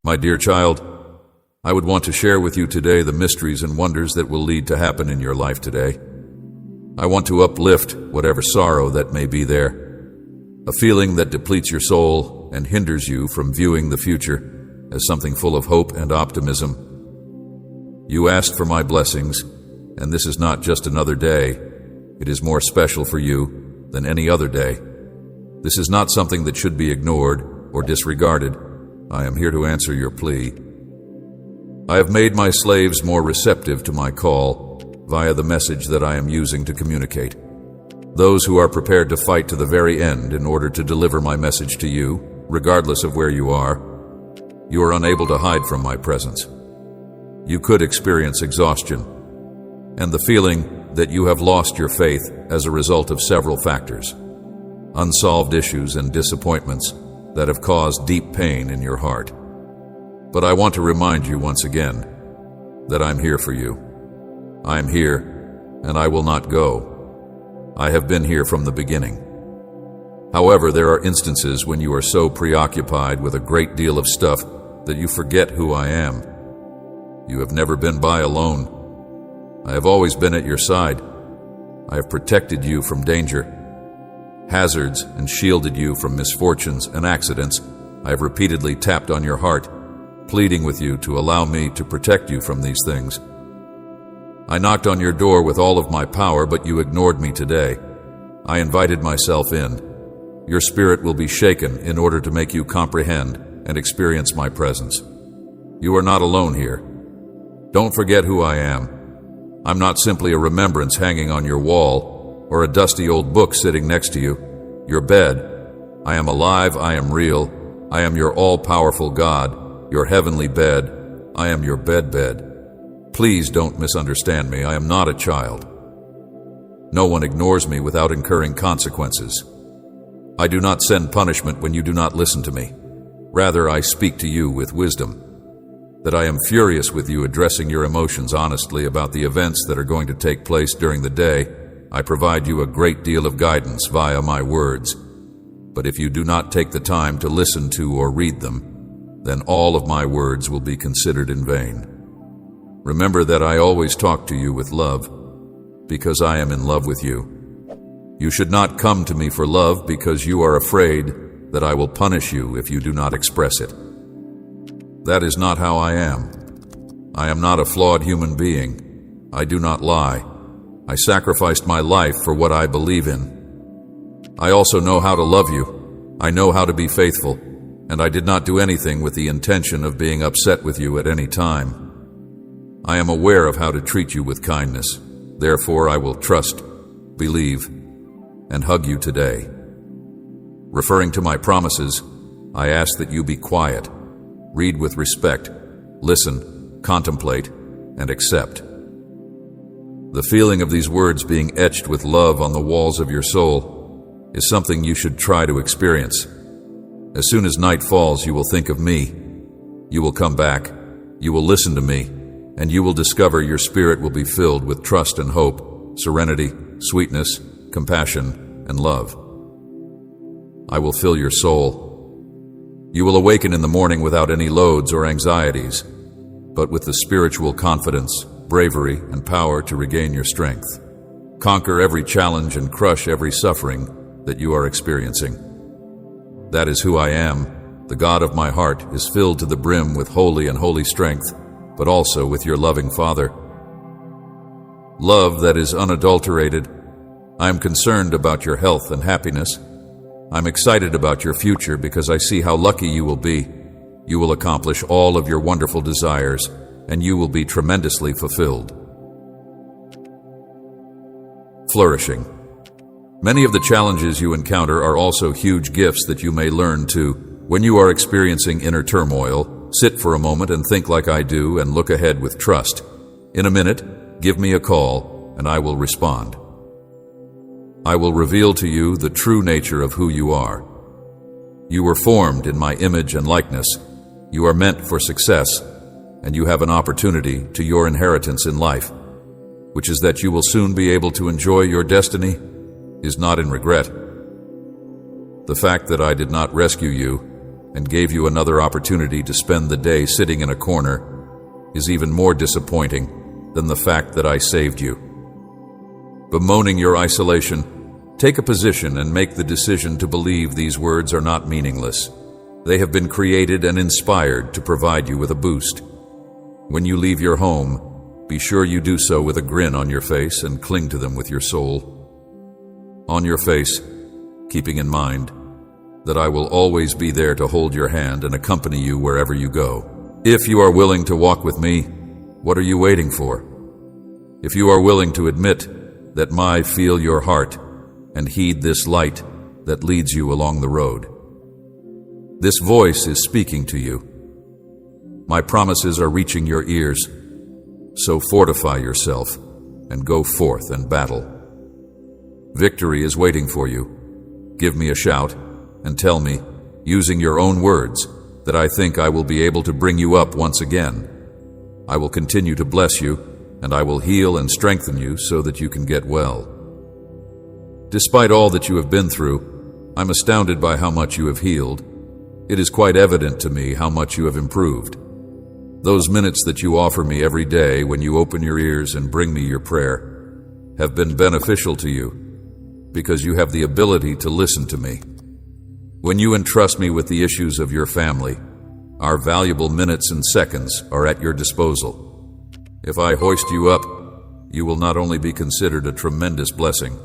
My dear child, I would want to share with you today the mysteries and wonders that will lead to happen in your life today. I want to uplift whatever sorrow that may be there, a feeling that depletes your soul and hinders you from viewing the future as something full of hope and optimism. You asked for my blessings, and this is not just another day. It is more special for you than any other day. This is not something that should be ignored or disregarded. I am here to answer your plea. I have made my slaves more receptive to my call via the message that I am using to communicate. Those who are prepared to fight to the very end in order to deliver my message to you, regardless of where you are unable to hide from my presence. You could experience exhaustion and the feeling that you have lost your faith as a result of several factors, unsolved issues and disappointments that have caused deep pain in your heart. But I want to remind you once again that I'm here for you. I'm here, and I will not go. I have been here from the beginning. However, there are instances when you are so preoccupied with a great deal of stuff that you forget who I am. You have never been by alone. I have always been at your side. I have protected you from danger, hazards, and shielded you from misfortunes and accidents. I have repeatedly tapped on your heart, pleading with you to allow me to protect you from these things. I knocked on your door with all of my power, but you ignored me today. I invited myself in. Your spirit will be shaken in order to make you comprehend and experience my presence. You are not alone here. Don't forget who I am. I'm not simply a remembrance hanging on your wall or a dusty old book sitting next to you, your bed. I am alive, I am real. I am your all-powerful God, your heavenly bed. I am your bed. Please don't misunderstand me. I am not a child. No one ignores me without incurring consequences. I do not send punishment when you do not listen to me. Rather, I speak to you with wisdom. That I am furious with you addressing your emotions honestly about the events that are going to take place during the day. I provide you a great deal of guidance via my words. But if you do not take the time to listen to or read them, then all of my words will be considered in vain. Remember that I always talk to you with love, because I am in love with you. You should not come to me for love because you are afraid that I will punish you if you do not express it. That is not how I am. I am not a flawed human being. I do not lie. I sacrificed my life for what I believe in. I also know how to love you. I know how to be faithful. And I did not do anything with the intention of being upset with you at any time. I am aware of how to treat you with kindness. Therefore, I will trust, believe, and hug you today. Referring to my promises, I ask that you be quiet, read with respect, listen, contemplate, and accept. The feeling of these words being etched with love on the walls of your soul is something you should try to experience. As soon as night falls, you will think of me. You will come back. You will listen to me, and you will discover your spirit will be filled with trust and hope, serenity, sweetness, compassion, and love. I will fill your soul. You will awaken in the morning without any loads or anxieties, but with the spiritual confidence, bravery, and power to regain your strength. Conquer every challenge and crush every suffering that you are experiencing. That is who I am. The God of my heart is filled to the brim with holy and holy strength, but also with your loving Father. Love that is unadulterated. I am concerned about your health and happiness. I'm excited about your future because I see how lucky you will be. You will accomplish all of your wonderful desires, and you will be tremendously fulfilled. Flourishing. Many of the challenges you encounter are also huge gifts that you may learn to. When you are experiencing inner turmoil, sit for a moment and think like I do and look ahead with trust. In a minute, give me a call and I will respond. I will reveal to you the true nature of who you are. You were formed in my image and likeness. You are meant for success, and you have an opportunity to your inheritance in life, which is that you will soon be able to enjoy your destiny is not in regret. The fact that I did not rescue you and gave you another opportunity to spend the day sitting in a corner is even more disappointing than the fact that I saved you. Bemoaning your isolation, take a position and make the decision to believe these words are not meaningless. They have been created and inspired to provide you with a boost. When you leave your home, be sure you do so with a grin on your face and cling to them with your soul. On your face, keeping in mind that I will always be there to hold your hand and accompany you wherever you go. If you are willing to walk with me, what are you waiting for? If you are willing to admit that I feel your heart and heed this light that leads you along the road. This voice is speaking to you. My promises are reaching your ears, so fortify yourself and go forth and battle. Victory is waiting for you. Give me a shout and tell me, using your own words, that I think I will be able to bring you up once again. I will continue to bless you, and I will heal and strengthen you so that you can get well. Despite all that you have been through, I'm astounded by how much you have healed. It is quite evident to me how much you have improved. Those minutes that you offer me every day when you open your ears and bring me your prayer have been beneficial to you because you have the ability to listen to me. When you entrust me with the issues of your family, our valuable minutes and seconds are at your disposal. If I hoist you up, you will not only be considered a tremendous blessing,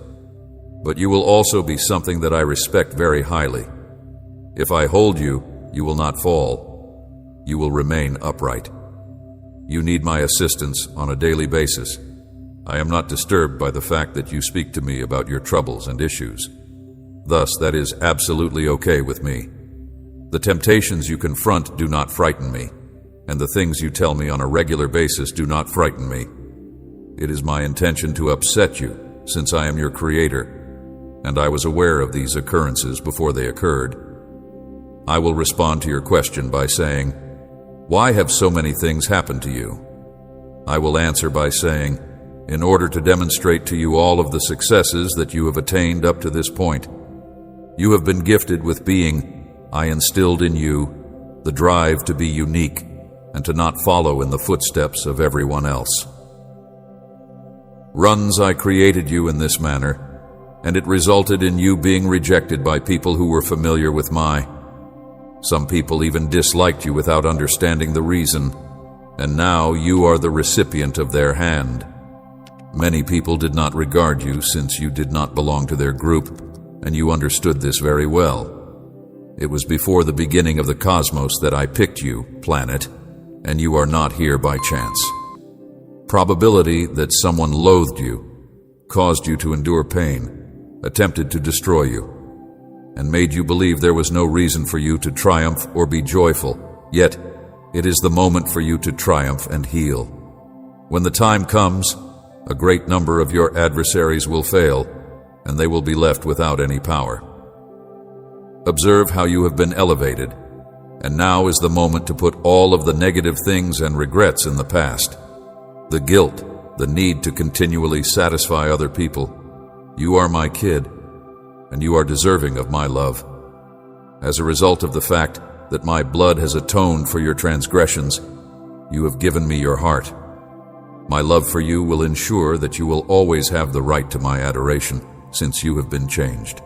but you will also be something that I respect very highly. If I hold you, you will not fall. You will remain upright. You need my assistance on a daily basis. I am not disturbed by the fact that you speak to me about your troubles and issues. Thus, that is absolutely okay with me. The temptations you confront do not frighten me, and the things you tell me on a regular basis do not frighten me. It is my intention to upset you, since I am your creator, and I was aware of these occurrences before they occurred. I will respond to your question by saying, why have so many things happened to you? I will answer by saying, in order to demonstrate to you all of the successes that you have attained up to this point. You have been gifted with being. I instilled in you the drive to be unique and to not follow in the footsteps of everyone else. Runs, I created you in this manner, and it resulted in you being rejected by people who were familiar with my. Some people even disliked you without understanding the reason, and now you are the recipient of their hand. Many people did not regard you since you did not belong to their group, and you understood this very well. It was before the beginning of the cosmos that I picked you, planet, and you are not here by chance. Probability that someone loathed you, caused you to endure pain, attempted to destroy you, and made you believe there was no reason for you to triumph or be joyful, yet it is the moment for you to triumph and heal. When the time comes, a great number of your adversaries will fail, and they will be left without any power. Observe how you have been elevated, and now is the moment to put all of the negative things and regrets in the past. The guilt, the need to continually satisfy other people. You are my kid, and you are deserving of my love. As a result of the fact that my blood has atoned for your transgressions, you have given me your heart. My love for you will ensure that you will always have the right to my adoration, since you have been changed.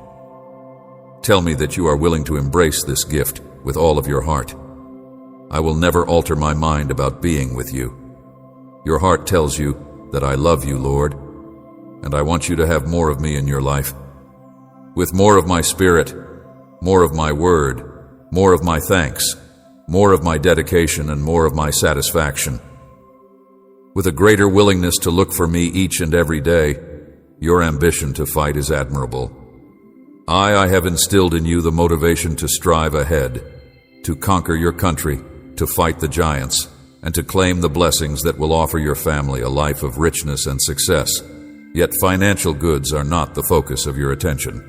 Tell me that you are willing to embrace this gift with all of your heart. I will never alter my mind about being with you. Your heart tells you that I love you, Lord, and I want you to have more of me in your life. With more of my spirit, more of my word, more of my thanks, more of my dedication, and more of my satisfaction. With a greater willingness to look for me each and every day, your ambition to fight is admirable. I have instilled in you the motivation to strive ahead, to conquer your country, to fight the giants, and to claim the blessings that will offer your family a life of richness and success. Yet financial goods are not the focus of your attention.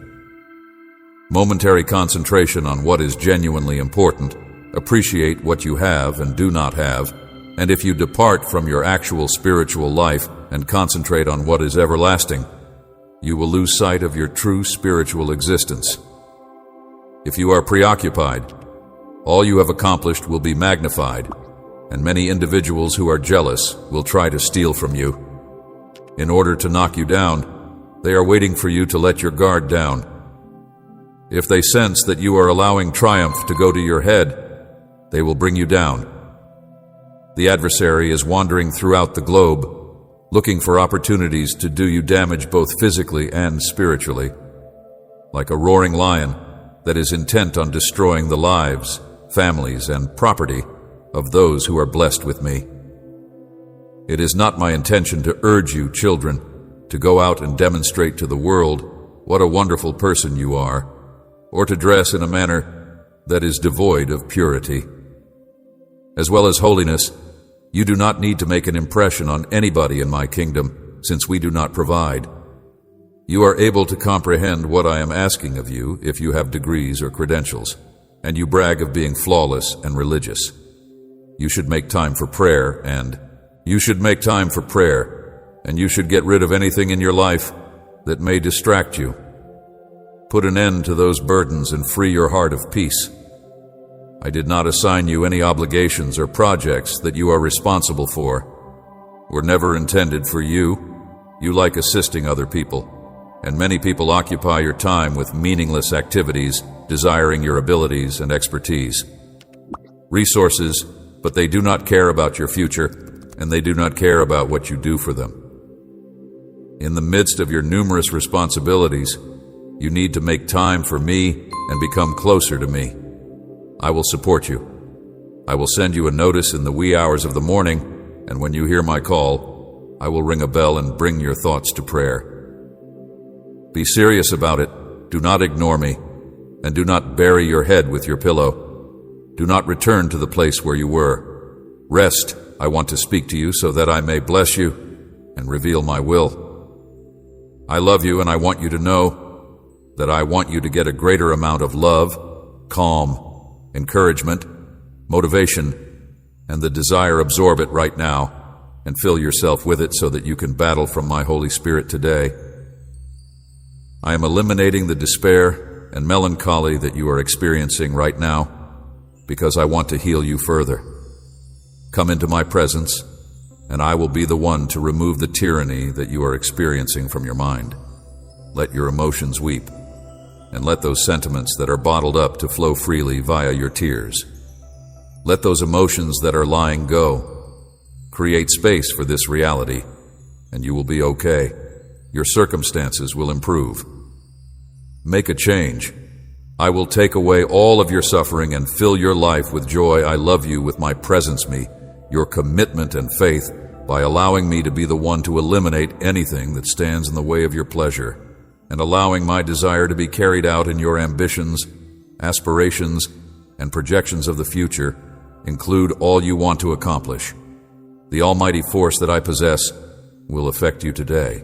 Momentary concentration on what is genuinely important, appreciate what you have and do not have, and if you depart from your actual spiritual life and concentrate on what is everlasting, you will lose sight of your true spiritual existence. If you are preoccupied, all you have accomplished will be magnified, and many individuals who are jealous will try to steal from you. In order to knock you down, they are waiting for you to let your guard down. If they sense that you are allowing triumph to go to your head, they will bring you down. The adversary is wandering throughout the globe, looking for opportunities to do you damage both physically and spiritually, like a roaring lion that is intent on destroying the lives, families, and property of those who are blessed with me. It is not my intention to urge you, children, to go out and demonstrate to the world what a wonderful person you are, or to dress in a manner that is devoid of purity. As well as holiness, you do not need to make an impression on anybody in my kingdom, since we do not provide. You are able to comprehend what I am asking of you if you have degrees or credentials, and you brag of being flawless and religious. You should make time for prayer, and you should get rid of anything in your life that may distract you. Put an end to those burdens and free your heart of peace. I did not assign you any obligations or projects that you are responsible for. Were never intended for you. You like assisting other people, and many people occupy your time with meaningless activities, desiring your abilities and expertise. Resources, but they do not care about your future, and they do not care about what you do for them. In the midst of your numerous responsibilities, you need to make time for me and become closer to me. I will support you. I will send you a notice in the wee hours of the morning, and when you hear my call, I will ring a bell and bring your thoughts to prayer. Be serious about it. Do not ignore me, and do not bury your head with your pillow. Do not return to the place where you were. Rest. I want to speak to you so that I may bless you and reveal my will. I love you, and I want you to know that I want you to get a greater amount of love, calm, encouragement, motivation, and the desire. Absorb it right now and fill yourself with it so that you can battle from my Holy Spirit today. I am eliminating the despair and melancholy that you are experiencing right now because I want to heal you further. Come into my presence, and I will be the one to remove the tyranny that you are experiencing from your mind. Let your emotions weep, and let those sentiments that are bottled up to flow freely via your tears. Let those emotions that are lying go. Create space for this reality, and you will be okay. Your circumstances will improve. Make a change. I will take away all of your suffering and fill your life with joy. I love you with my presence, your commitment and faith, by allowing me to be the one to eliminate anything that stands in the way of your pleasure, and allowing my desire to be carried out in your ambitions, aspirations, and projections of the future include all you want to accomplish. The almighty force that I possess will affect you today.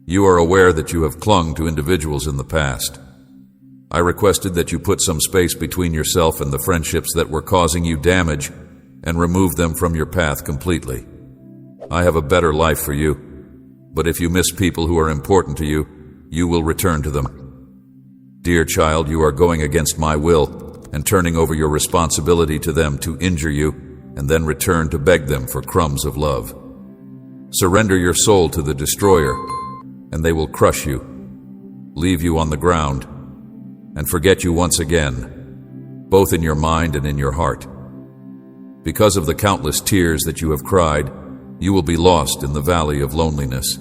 You are aware that you have clung to individuals in the past. I requested that you put some space between yourself and the friendships that were causing you damage and remove them from your path completely. I have a better life for you, but if you miss people who are important to you, you will return to them. Dear child, you are going against my will and turning over your responsibility to them to injure you and then return to beg them for crumbs of love. Surrender your soul to the destroyer, and they will crush you, leave you on the ground, and forget you once again, both in your mind and in your heart. Because of the countless tears that you have cried, you will be lost in the valley of loneliness.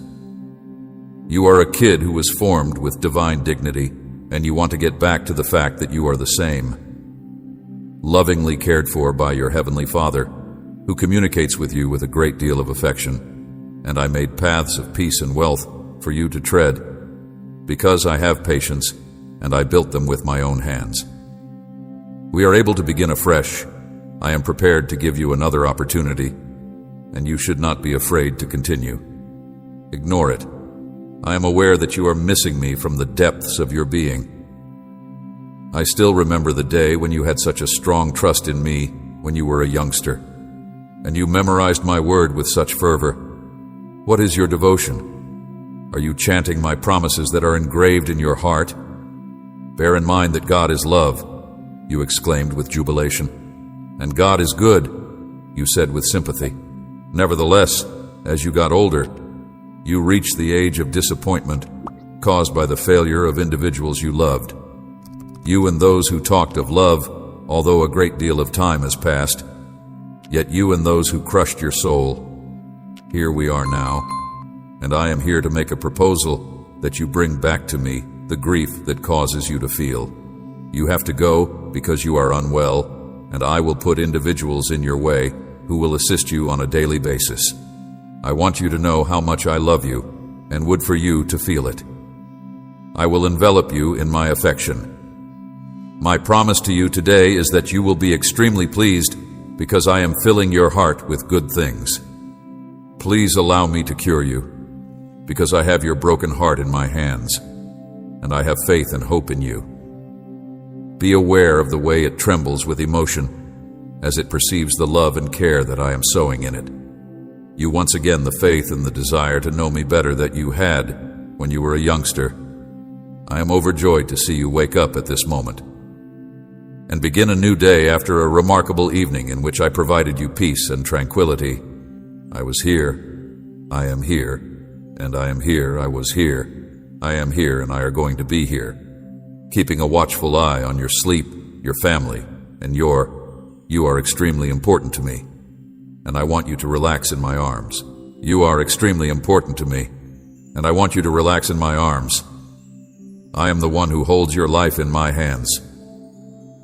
You are a kid who was formed with divine dignity, and you want to get back to the fact that you are the same. Lovingly cared for by your Heavenly Father, who communicates with you with a great deal of affection, and I made paths of peace and wealth for you to tread, because I have patience, and I built them with my own hands. We are able to begin afresh. I am prepared to give you another opportunity, and you should not be afraid to continue. Ignore it. I am aware that you are missing me from the depths of your being. I still remember the day when you had such a strong trust in me when you were a youngster, and you memorized my word with such fervor. What is your devotion? Are you chanting my promises that are engraved in your heart? Bear in mind that God is love, you exclaimed with jubilation. And God is good, you said with sympathy. Nevertheless, as you got older, you reached the age of disappointment caused by the failure of individuals you loved. You and those who talked of love, although a great deal of time has passed, yet you and those who crushed your soul, here we are now, and I am here to make a proposal that you bring back to me the grief that causes you to feel. You have to go because you are unwell, and I will put individuals in your way who will assist you on a daily basis. I want you to know how much I love you and would for you to feel it. I will envelop you in my affection. My promise to you today is that you will be extremely pleased because I am filling your heart with good things. Please allow me to cure you, because I have your broken heart in my hands, and I have faith and hope in you. Be aware of the way it trembles with emotion as it perceives the love and care that I am sowing in it. You once again the faith and the desire to know me better that you had when you were a youngster. I am overjoyed to see you wake up at this moment and begin a new day after a remarkable evening in which I provided you peace and tranquility. I was here, I am here, and I am here, I was here, I am here, and I are going to be here, keeping a watchful eye on your sleep, your family, and you are extremely important to me, and I want you to relax in my arms. You are extremely important to me, and I want you to relax in my arms. I am the one who holds your life in my hands.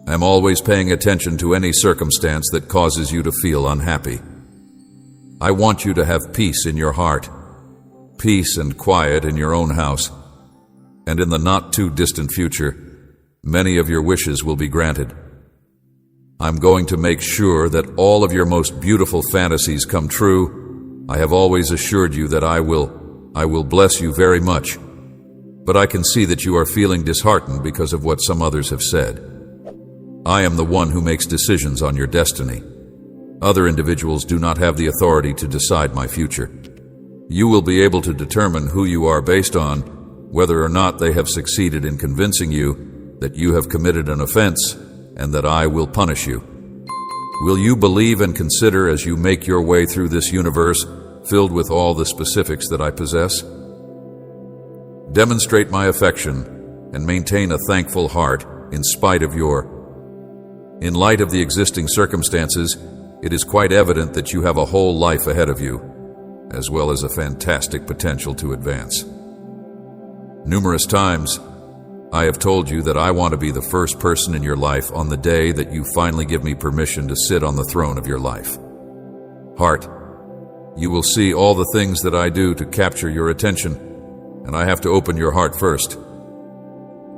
I am always paying attention to any circumstance that causes you to feel unhappy. I want you to have peace in your heart, peace and quiet in your own house, and in the not-too-distant future, many of your wishes will be granted. I'm going to make sure that all of your most beautiful fantasies come true. I have always assured you that I will bless you very much, but I can see that you are feeling disheartened because of what some others have said. I am the one who makes decisions on your destiny. Other individuals do not have the authority to decide my future. You will be able to determine who you are based on whether or not they have succeeded in convincing you that you have committed an offense and that I will punish you. Will you believe and consider as you make your way through this universe filled with all the specifics that I possess? Demonstrate my affection and maintain a thankful heart in spite of In light of the existing circumstances, it is quite evident that you have a whole life ahead of you, as well as a fantastic potential to advance. Numerous times, I have told you that I want to be the first person in your life on the day that you finally give me permission to sit on the throne of your life. Heart, you will see all the things that I do to capture your attention, and I have to open your heart first.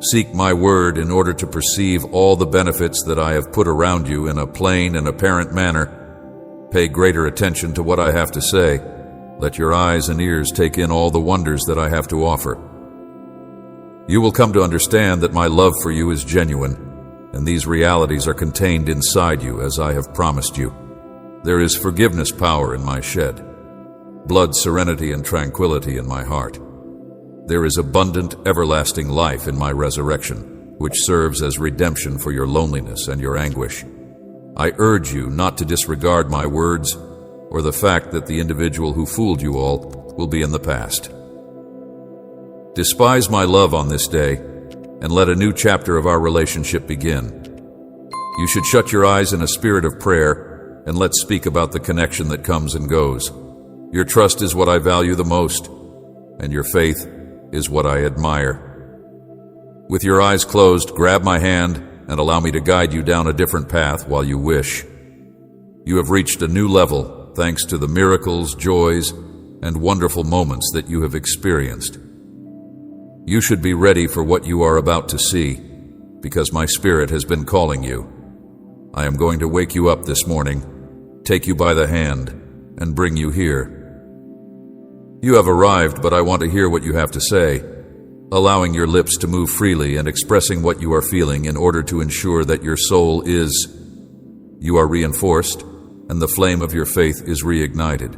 Seek my word in order to perceive all the benefits that I have put around you in a plain and apparent manner. Pay greater attention to what I have to say. Let your eyes and ears take in all the wonders that I have to offer. You will come to understand that my love for you is genuine, and these realities are contained inside you as I have promised you. There is forgiveness power in my shed, blood serenity and tranquility in my heart. There is abundant, everlasting life in my resurrection, which serves as redemption for your loneliness and your anguish. I urge you not to disregard my words or the fact that the individual who fooled you all will be in the past. Despise my love on this day, and let a new chapter of our relationship begin. You should shut your eyes in a spirit of prayer, and let's speak about the connection that comes and goes. Your trust is what I value the most, and your faith is what I admire. With your eyes closed, grab my hand and allow me to guide you down a different path while you wish. You have reached a new level thanks to the miracles, joys, and wonderful moments that you have experienced. You should be ready for what you are about to see, because my spirit has been calling you. I am going to wake you up this morning, take you by the hand, and bring you here. You have arrived, but I want to hear what you have to say, allowing your lips to move freely and expressing what you are feeling in order to ensure that your soul you are reinforced, and the flame of your faith is reignited.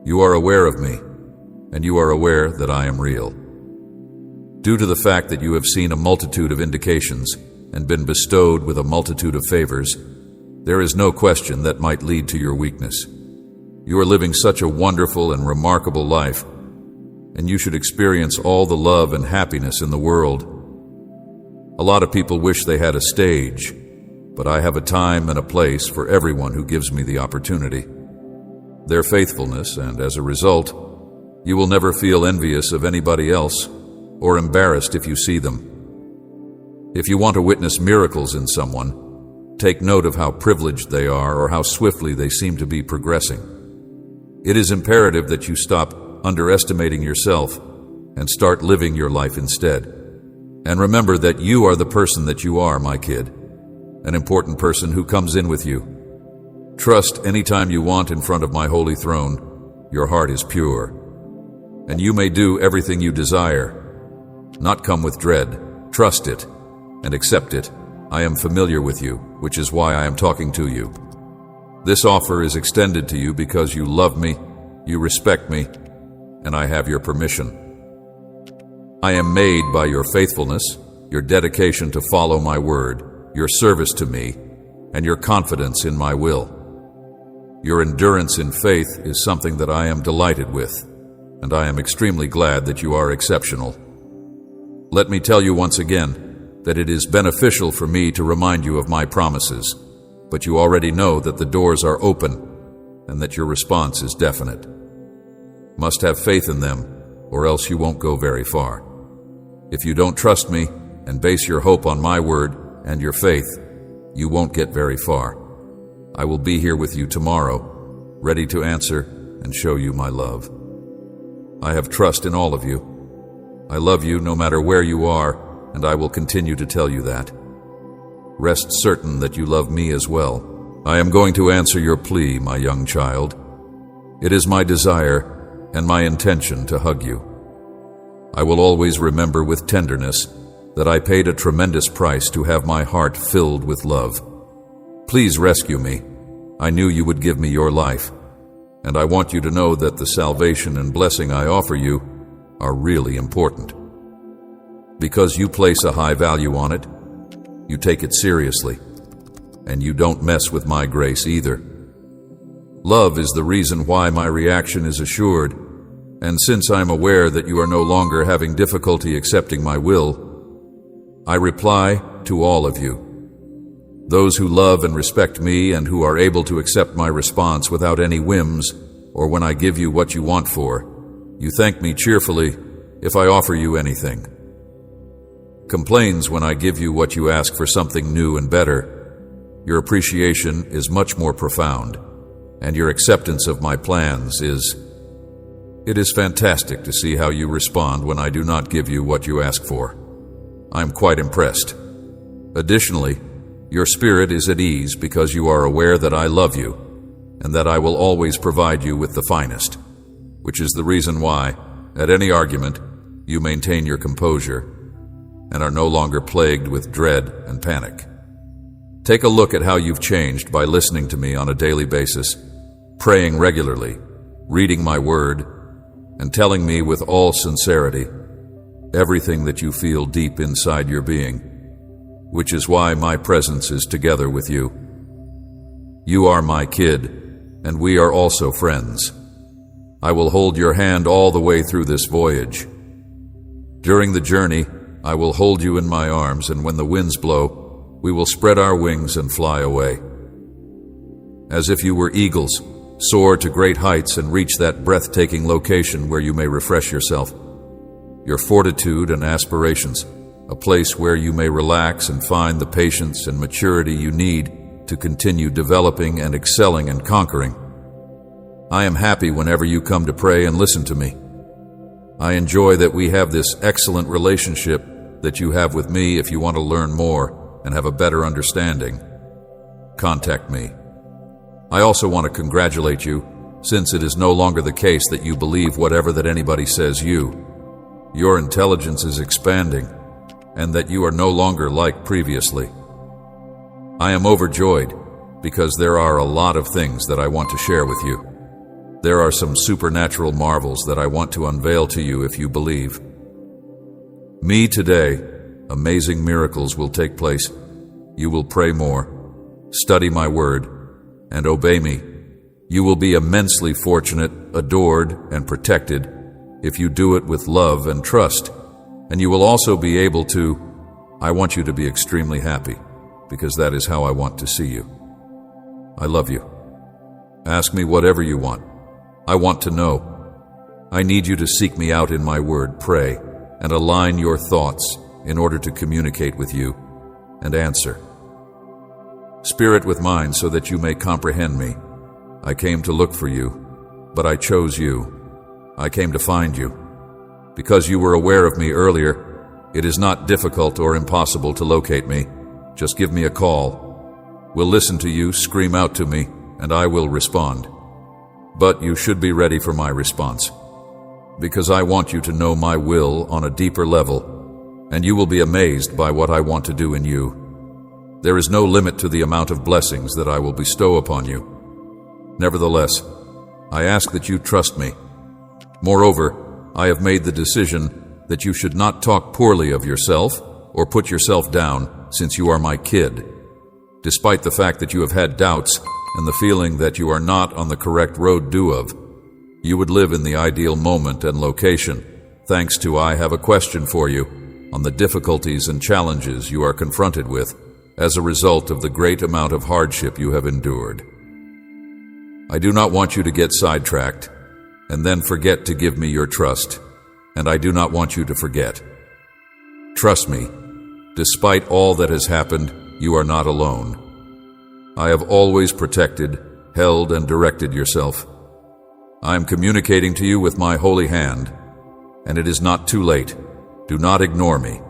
You are aware of me, and you are aware that I am real. Due to the fact that you have seen a multitude of indications, and been bestowed with a multitude of favors, there is no question that might lead to your weakness. You are living such a wonderful and remarkable life, and you should experience all the love and happiness in the world. A lot of people wish they had a stage, but I have a time and a place for everyone who gives me the opportunity. Their faithfulness, and as a result, you will never feel envious of anybody else or embarrassed if you see them. If you want to witness miracles in someone, take note of how privileged they are or how swiftly they seem to be progressing. It is imperative that you stop underestimating yourself and start living your life instead. And remember that you are the person that you are, my kid, an important person who comes in with you. Trust anytime you want in front of my holy throne. Your heart is pure, and you may do everything you desire. Not come with dread. Trust it and accept it. I am familiar with you, which is why I am talking to you. This offer is extended to you because you love me, you respect me, and I have your permission. I am made by your faithfulness, your dedication to follow my word, your service to me, and your confidence in my will. Your endurance in faith is something that I am delighted with, and I am extremely glad that you are exceptional. Let me tell you once again that it is beneficial for me to remind you of my promises, but you already know that the doors are open and that your response is definite. Must have faith in them, or else you won't go very far. If you don't trust me and base your hope on my word and your faith, you won't get very far. I will be here with you tomorrow, ready to answer and show you my love. I have trust in all of you. I love you no matter where you are, and I will continue to tell you that. Rest certain that you love me as well. I am going to answer your plea, my young child. It is my desire and my intention to hug you. I will always remember with tenderness that I paid a tremendous price to have my heart filled with love. Please rescue me. I knew you would give me your life, and I want you to know that the salvation and blessing I offer you are really important. Because you place a high value on it, you take it seriously, and you don't mess with my grace either. Love is the reason why my reaction is assured, and since I'm aware that you are no longer having difficulty accepting my will, I reply to all of you. Those who love and respect me and who are able to accept my response without any whims, or when I give you what you want for, you thank me cheerfully if I offer you anything. Complains when I give you what you ask for something new and better. Your appreciation is much more profound, and your acceptance of my plans is... It is fantastic to see how you respond when I do not give you what you ask for. I am quite impressed. Additionally, your spirit is at ease because you are aware that I love you and that I will always provide you with the finest, which is the reason why, at any argument, you maintain your composure and are no longer plagued with dread and panic. Take a look at how you've changed by listening to me on a daily basis, praying regularly, reading my word, and telling me with all sincerity everything that you feel deep inside your being, which is why my presence is together with you. You are my kid, and we are also friends. I will hold your hand all the way through this voyage. During the journey, I will hold you in my arms, and when the winds blow, we will spread our wings and fly away. As if you were eagles, soar to great heights and reach that breathtaking location where you may refresh yourself. Your fortitude and aspirations, a place where you may relax and find the patience and maturity you need to continue developing and excelling and conquering. I am happy whenever you come to pray and listen to me. I enjoy that we have this excellent relationship that you have with me. If you want to learn more and have a better understanding, contact me. I also want to congratulate you, since it is no longer the case that you believe whatever that anybody says you. Your intelligence is expanding, and that you are no longer like previously. I am overjoyed because there are a lot of things that I want to share with you. There are some supernatural marvels that I want to unveil to you if you believe. Me today amazing miracles will take place. You will pray more, study my word, and obey me. You will be immensely fortunate, adored, and protected if you do it with love and trust. And you will also be able to, I want you to be extremely happy, because that is how I want to see you. I love you. Ask me whatever you want. I want to know. I need you to seek me out in my word, pray, and align your thoughts in order to communicate with you and answer. Spirit with mine so that you may comprehend me. I came to look for you, but I chose you. I came to find you. Because you were aware of me earlier, it is not difficult or impossible to locate me. Just give me a call. We'll listen to you, scream out to me, and I will respond. But you should be ready for my response, because I want you to know my will on a deeper level, and you will be amazed by what I want to do in you. There is no limit to the amount of blessings that I will bestow upon you. Nevertheless, I ask that you trust me. Moreover, I have made the decision that you should not talk poorly of yourself or put yourself down, since you are my kid. Despite the fact that you have had doubts and the feeling that you are not on the correct road due of, you would live in the ideal moment and location, thanks to I have a question for you on the difficulties and challenges you are confronted with as a result of the great amount of hardship you have endured. I do not want you to get sidetracked and then forget to give me your trust, and I do not want you to forget. Trust me, despite all that has happened, you are not alone. I have always protected, held, and directed yourself. I am communicating to you with my holy hand, and it is not too late. Do not ignore me.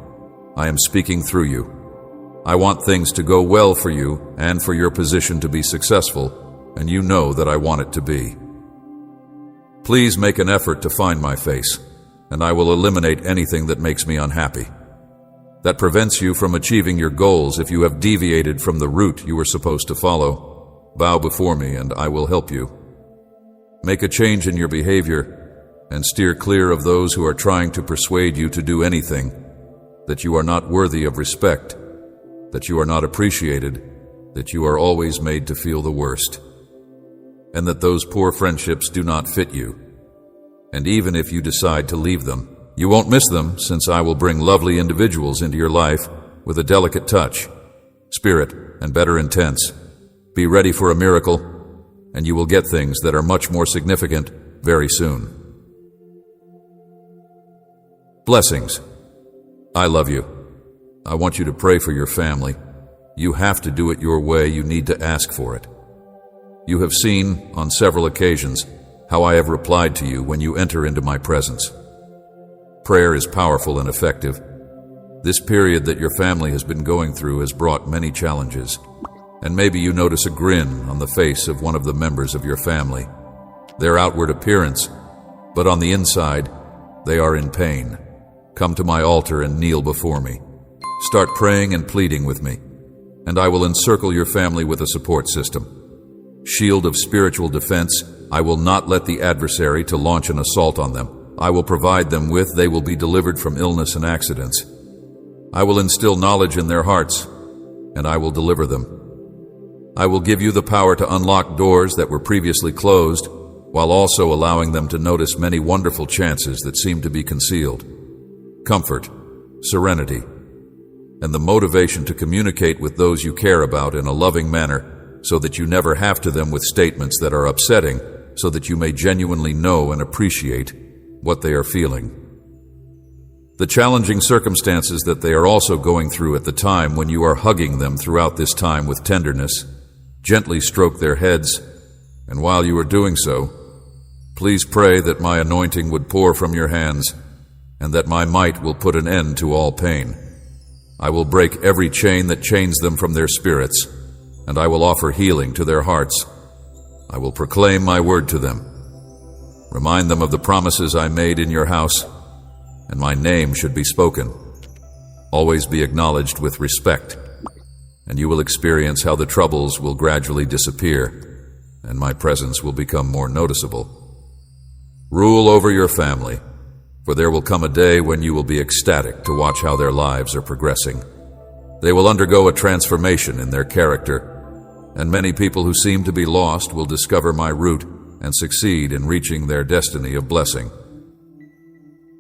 I am speaking through you. I want things to go well for you and for your position to be successful, and you know that I want it to be. Please make an effort to find my face, and I will eliminate anything that makes me unhappy, that prevents you from achieving your goals if you have deviated from the route you were supposed to follow. Bow before me, and I will help you. Make a change in your behavior, and steer clear of those who are trying to persuade you to do anything, that you are not worthy of respect, that you are not appreciated, that you are always made to feel the worst, and that those poor friendships do not fit you. And even if you decide to leave them, you won't miss them, since I will bring lovely individuals into your life with a delicate touch, spirit, and better intents. Be ready for a miracle, and you will get things that are much more significant very soon. Blessings. I love you. I want you to pray for your family. You have to do it your way. You need to ask for it. You have seen, on several occasions, how I have replied to you when you enter into my presence. Prayer is powerful and effective. This period that your family has been going through has brought many challenges, and maybe you notice a grin on the face of one of the members of your family. Their outward appearance, but on the inside, they are in pain. Come to my altar and kneel before me. Start praying and pleading with me, and I will encircle your family with a support system. Shield of spiritual defense. I will not let the adversary to launch an assault on them. I will provide them with, they will be delivered from illness and accidents. I will instill knowledge in their hearts, and I will deliver them. I will give you the power to unlock doors that were previously closed, while also allowing them to notice many wonderful chances that seem to be concealed. Comfort, serenity, and the motivation to communicate with those you care about in a loving manner, so that you never have to them with statements that are upsetting, so that you may genuinely know and appreciate what they are feeling. The challenging circumstances that they are also going through at the time when you are hugging them throughout this time with tenderness, gently stroke their heads, and while you are doing so, please pray that my anointing would pour from your hands, and that my might will put an end to all pain. I will break every chain that chains them from their spirits, and I will offer healing to their hearts. I will proclaim my word to them. Remind them of the promises I made in your house, and my name should be spoken. Always be acknowledged with respect, and you will experience how the troubles will gradually disappear, and my presence will become more noticeable. Rule over your family. For there will come a day when you will be ecstatic to watch how their lives are progressing. They will undergo a transformation in their character, and many people who seem to be lost will discover my route and succeed in reaching their destiny of blessing.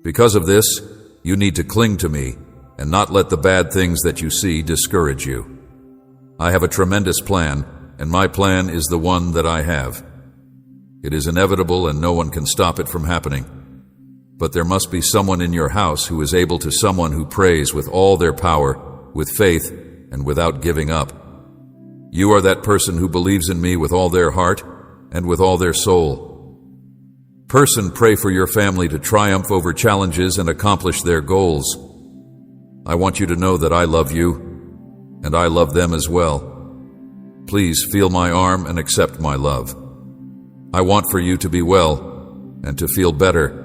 Because of this, you need to cling to me and not let the bad things that you see discourage you. I have a tremendous plan, and my plan is the one that I have. It is inevitable and no one can stop it from happening. But there must be someone in your house who is able to someone who prays with all their power, with faith, and without giving up. You are that person who believes in me with all their heart and with all their soul. Person, pray for your family to triumph over challenges and accomplish their goals. I want you to know that I love you, and I love them as well. Please feel my arm and accept my love. I want for you to be well and to feel better,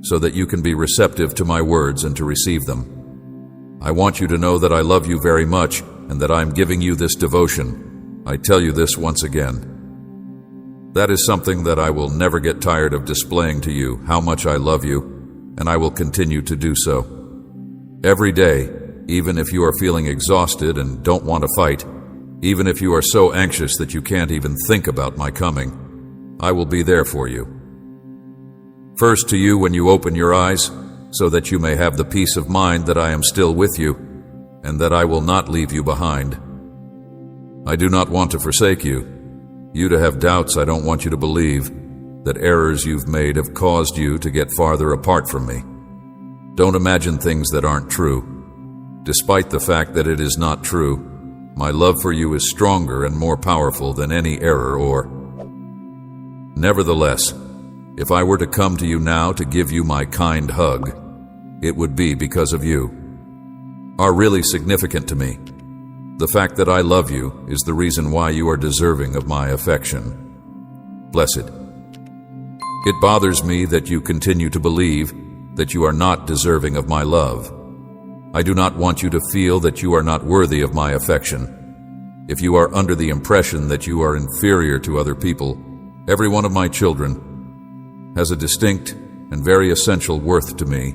so that you can be receptive to my words and to receive them. I want you to know that I love you very much and that I am giving you this devotion. I tell you this once again. That is something that I will never get tired of displaying to you, how much I love you, and I will continue to do so. Every day, even if you are feeling exhausted and don't want to fight, even if you are so anxious that you can't even think about my coming, I will be there for you. First to you when you open your eyes, so that you may have the peace of mind that I am still with you, and that I will not leave you behind. I do not want to forsake you. You to have doubts I don't want you to believe, that errors you've made have caused you to get farther apart from me. Don't imagine things that aren't true. Despite the fact that it is not true, my love for you is stronger and more powerful than any error or... Nevertheless, if I were to come to you now to give you my kind hug, it would be because of you. Are really significant to me. The fact that I love you is the reason why you are deserving of my affection. Blessed. It bothers me that you continue to believe that you are not deserving of my love. I do not want you to feel that you are not worthy of my affection. If you are under the impression that you are inferior to other people, every one of my children has a distinct and very essential worth to me,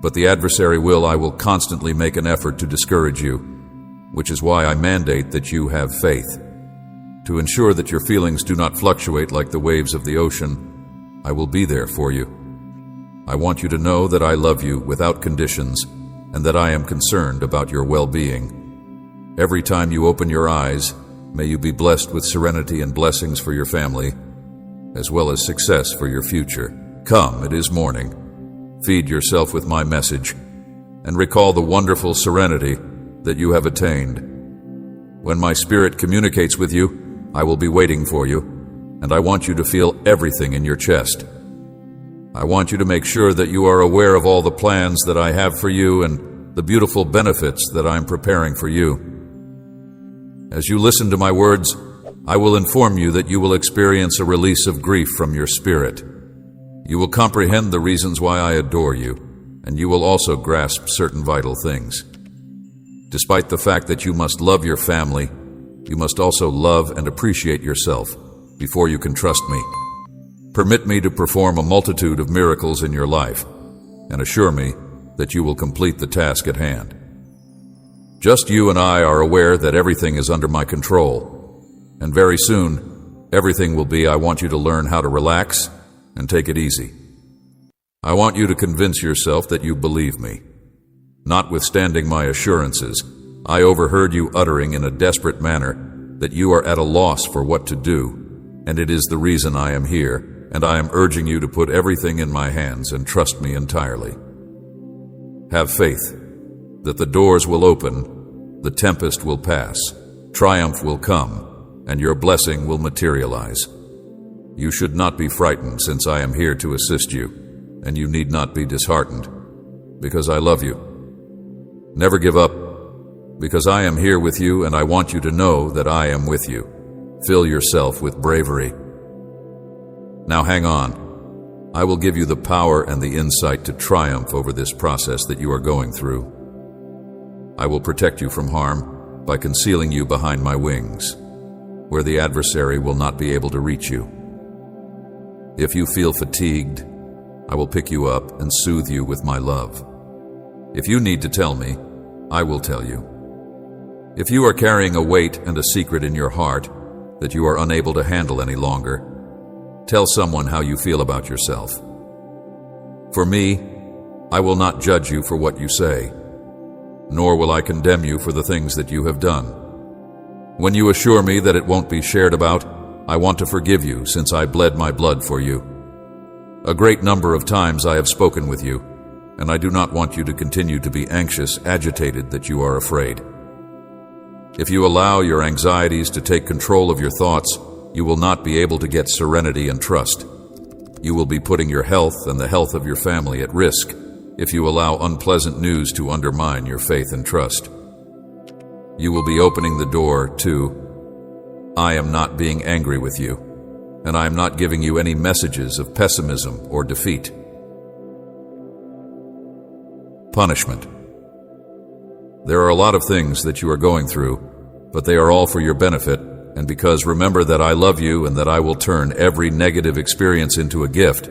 but the adversary I will constantly make an effort to discourage you, which is why I mandate that you have faith. To ensure that your feelings do not fluctuate like the waves of the ocean, I will be there for you. I want you to know that I love you without conditions and that I am concerned about your well-being. Every time you open your eyes, may you be blessed with serenity and blessings for your family, as well as success for your future. Come, it is morning. Feed yourself with my message, and recall the wonderful serenity that you have attained. When my spirit communicates with you, I will be waiting for you, and I want you to feel everything in your chest. I want you to make sure that you are aware of all the plans that I have for you and the beautiful benefits that I am preparing for you. As you listen to my words, I will inform you that you will experience a release of grief from your spirit. You will comprehend the reasons why I adore you, and you will also grasp certain vital things. Despite the fact that you must love your family, you must also love and appreciate yourself before you can trust me. Permit me to perform a multitude of miracles in your life, and assure me that you will complete the task at hand. Just you and I are aware that everything is under my control. And very soon, everything will be, I want you to learn how to relax and take it easy. I want you to convince yourself that you believe me. Notwithstanding my assurances, I overheard you uttering in a desperate manner that you are at a loss for what to do, and it is the reason I am here, and I am urging you to put everything in my hands and trust me entirely. Have faith that the doors will open, the tempest will pass, triumph will come, and your blessing will materialize. You should not be frightened, since I am here to assist you, and you need not be disheartened, because I love you. Never give up, because I am here with you, and I want you to know that I am with you. Fill yourself with bravery. Now hang on. I will give you the power and the insight to triumph over this process that you are going through. I will protect you from harm by concealing you behind my wings, where the adversary will not be able to reach you. If you feel fatigued, I will pick you up and soothe you with my love. If you need to tell me, I will tell you. If you are carrying a weight and a secret in your heart that you are unable to handle any longer, tell someone how you feel about yourself. For me, I will not judge you for what you say, nor will I condemn you for the things that you have done. When you assure me that it won't be shared about, I want to forgive you since I bled my blood for you. A great number of times I have spoken with you, and I do not want you to continue to be anxious, agitated that you are afraid. If you allow your anxieties to take control of your thoughts, you will not be able to get serenity and trust. You will be putting your health and the health of your family at risk if you allow unpleasant news to undermine your faith and trust. You will be opening the door to, I am not being angry with you, and I am not giving you any messages of pessimism or defeat. Punishment. There are a lot of things that you are going through, but they are all for your benefit, and because remember that I love you and that I will turn every negative experience into a gift.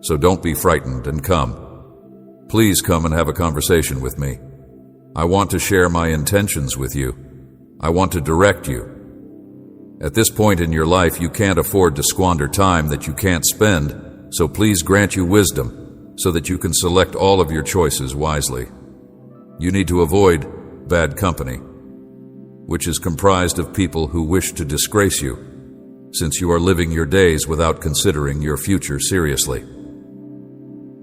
So don't be frightened and come. Please come and have a conversation with me. I want to share my intentions with you. I want to direct you. At this point in your life, you can't afford to squander time that you can't spend, so please grant you wisdom so that you can select all of your choices wisely. You need to avoid bad company, which is comprised of people who wish to disgrace you, since you are living your days without considering your future seriously.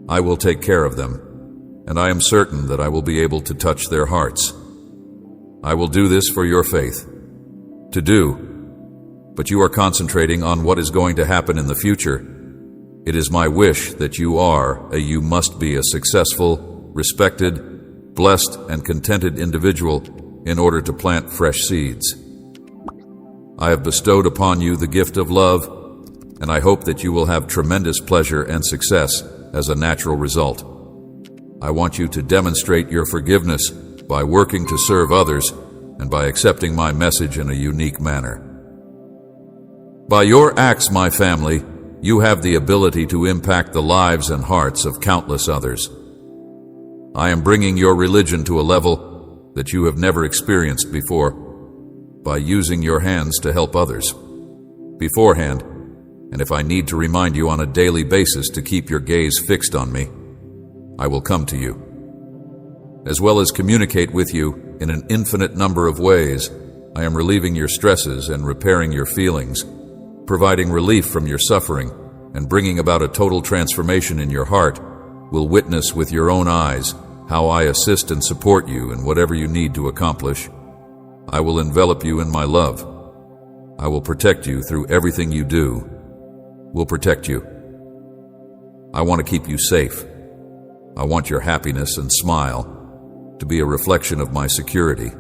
I will take care of them, and I am certain that I will be able to touch their hearts. I will do this for your faith. To do, but you are concentrating on what is going to happen in the future. It is my wish that you must be a successful, respected, blessed, and contented individual in order to plant fresh seeds. I have bestowed upon you the gift of love, and I hope that you will have tremendous pleasure and success as a natural result. I want you to demonstrate your forgiveness by working to serve others and by accepting my message in a unique manner. By your acts, my family, you have the ability to impact the lives and hearts of countless others. I am bringing your religion to a level that you have never experienced before by using your hands to help others. Beforehand, and if I need to remind you on a daily basis to keep your gaze fixed on me, I will come to you. As well as communicate with you in an infinite number of ways, I am relieving your stresses and repairing your feelings, providing relief from your suffering, and bringing about a total transformation in your heart. Will witness with your own eyes how I assist and support you in whatever you need to accomplish. I will envelop you in my love. I will protect you through everything you do. Will protect you. I want to keep you safe. I want your happiness and smile to be a reflection of my security.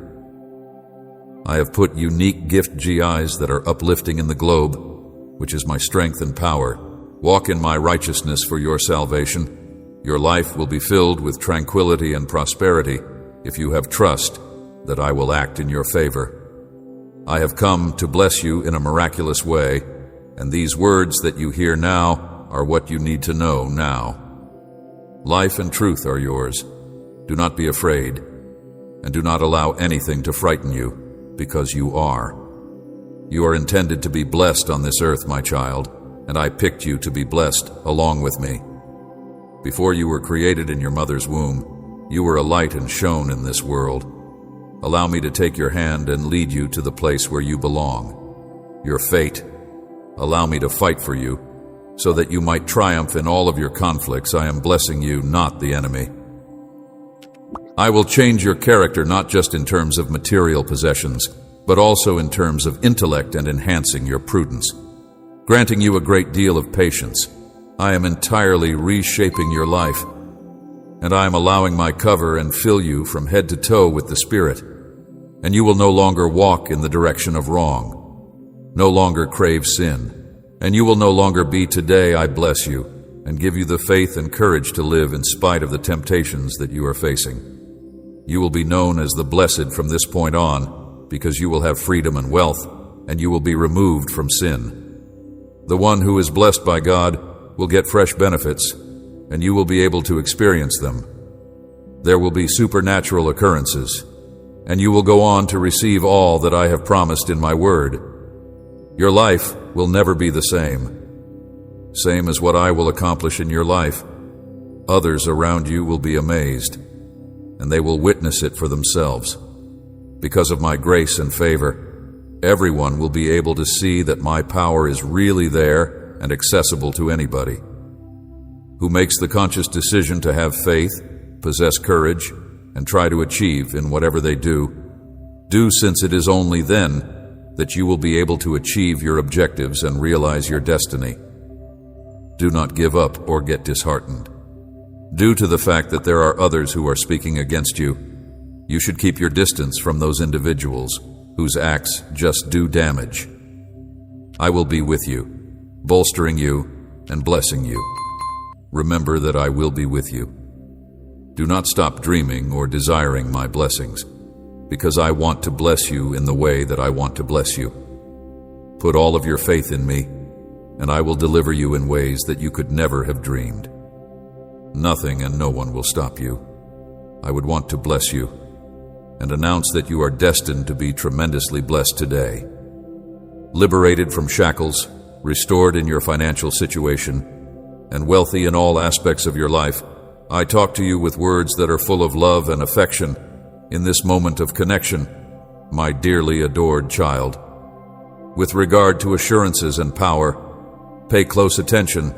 I have put unique gift GIs that are uplifting in the globe, which is my strength and power. Walk in my righteousness for your salvation. Your life will be filled with tranquility and prosperity if you have trust that I will act in your favor. I have come to bless you in a miraculous way, and these words that you hear now are what you need to know now. Life and truth are yours. Do not be afraid, and do not allow anything to frighten you, because you are. You are intended to be blessed on this earth, my child, and I picked you to be blessed along with me. Before you were created in your mother's womb, you were a light and shone in this world. Allow me to take your hand and lead you to the place where you belong. Your fate. Allow me to fight for you, so that you might triumph in all of your conflicts. I am blessing you, not the enemy. I will change your character not just in terms of material possessions, but also in terms of intellect and enhancing your prudence, granting you a great deal of patience. I am entirely reshaping your life, and I am allowing my cover and fill you from head to toe with the Spirit, and you will no longer walk in the direction of wrong, no longer crave sin, and you will no longer be today. I bless you and give you the faith and courage to live in spite of the temptations that you are facing. You will be known as the blessed from this point on, because you will have freedom and wealth, and you will be removed from sin. The one who is blessed by God will get fresh benefits, and you will be able to experience them. There will be supernatural occurrences, and you will go on to receive all that I have promised in my word. Your life will never be the same as what I will accomplish in your life. Others around you will be amazed, and they will witness it for themselves. Because of my grace and favor, everyone will be able to see that my power is really there and accessible to anybody who makes the conscious decision to have faith, possess courage, and try to achieve in whatever they do, since it is only then that you will be able to achieve your objectives and realize your destiny. Do not give up or get disheartened. Due to the fact that there are others who are speaking against you, you should keep your distance from those individuals whose acts just do damage. I will be with you, bolstering you and blessing you. Remember that I will be with you. Do not stop dreaming or desiring my blessings, because I want to bless you in the way that I want to bless you. Put all of your faith in me, and I will deliver you in ways that you could never have dreamed. Nothing and no one will stop you. I would want to bless you and announce that you are destined to be tremendously blessed today. Liberated from shackles, restored in your financial situation, and wealthy in all aspects of your life, I talk to you with words that are full of love and affection in this moment of connection, my dearly adored child. With regard to assurances and power, pay close attention,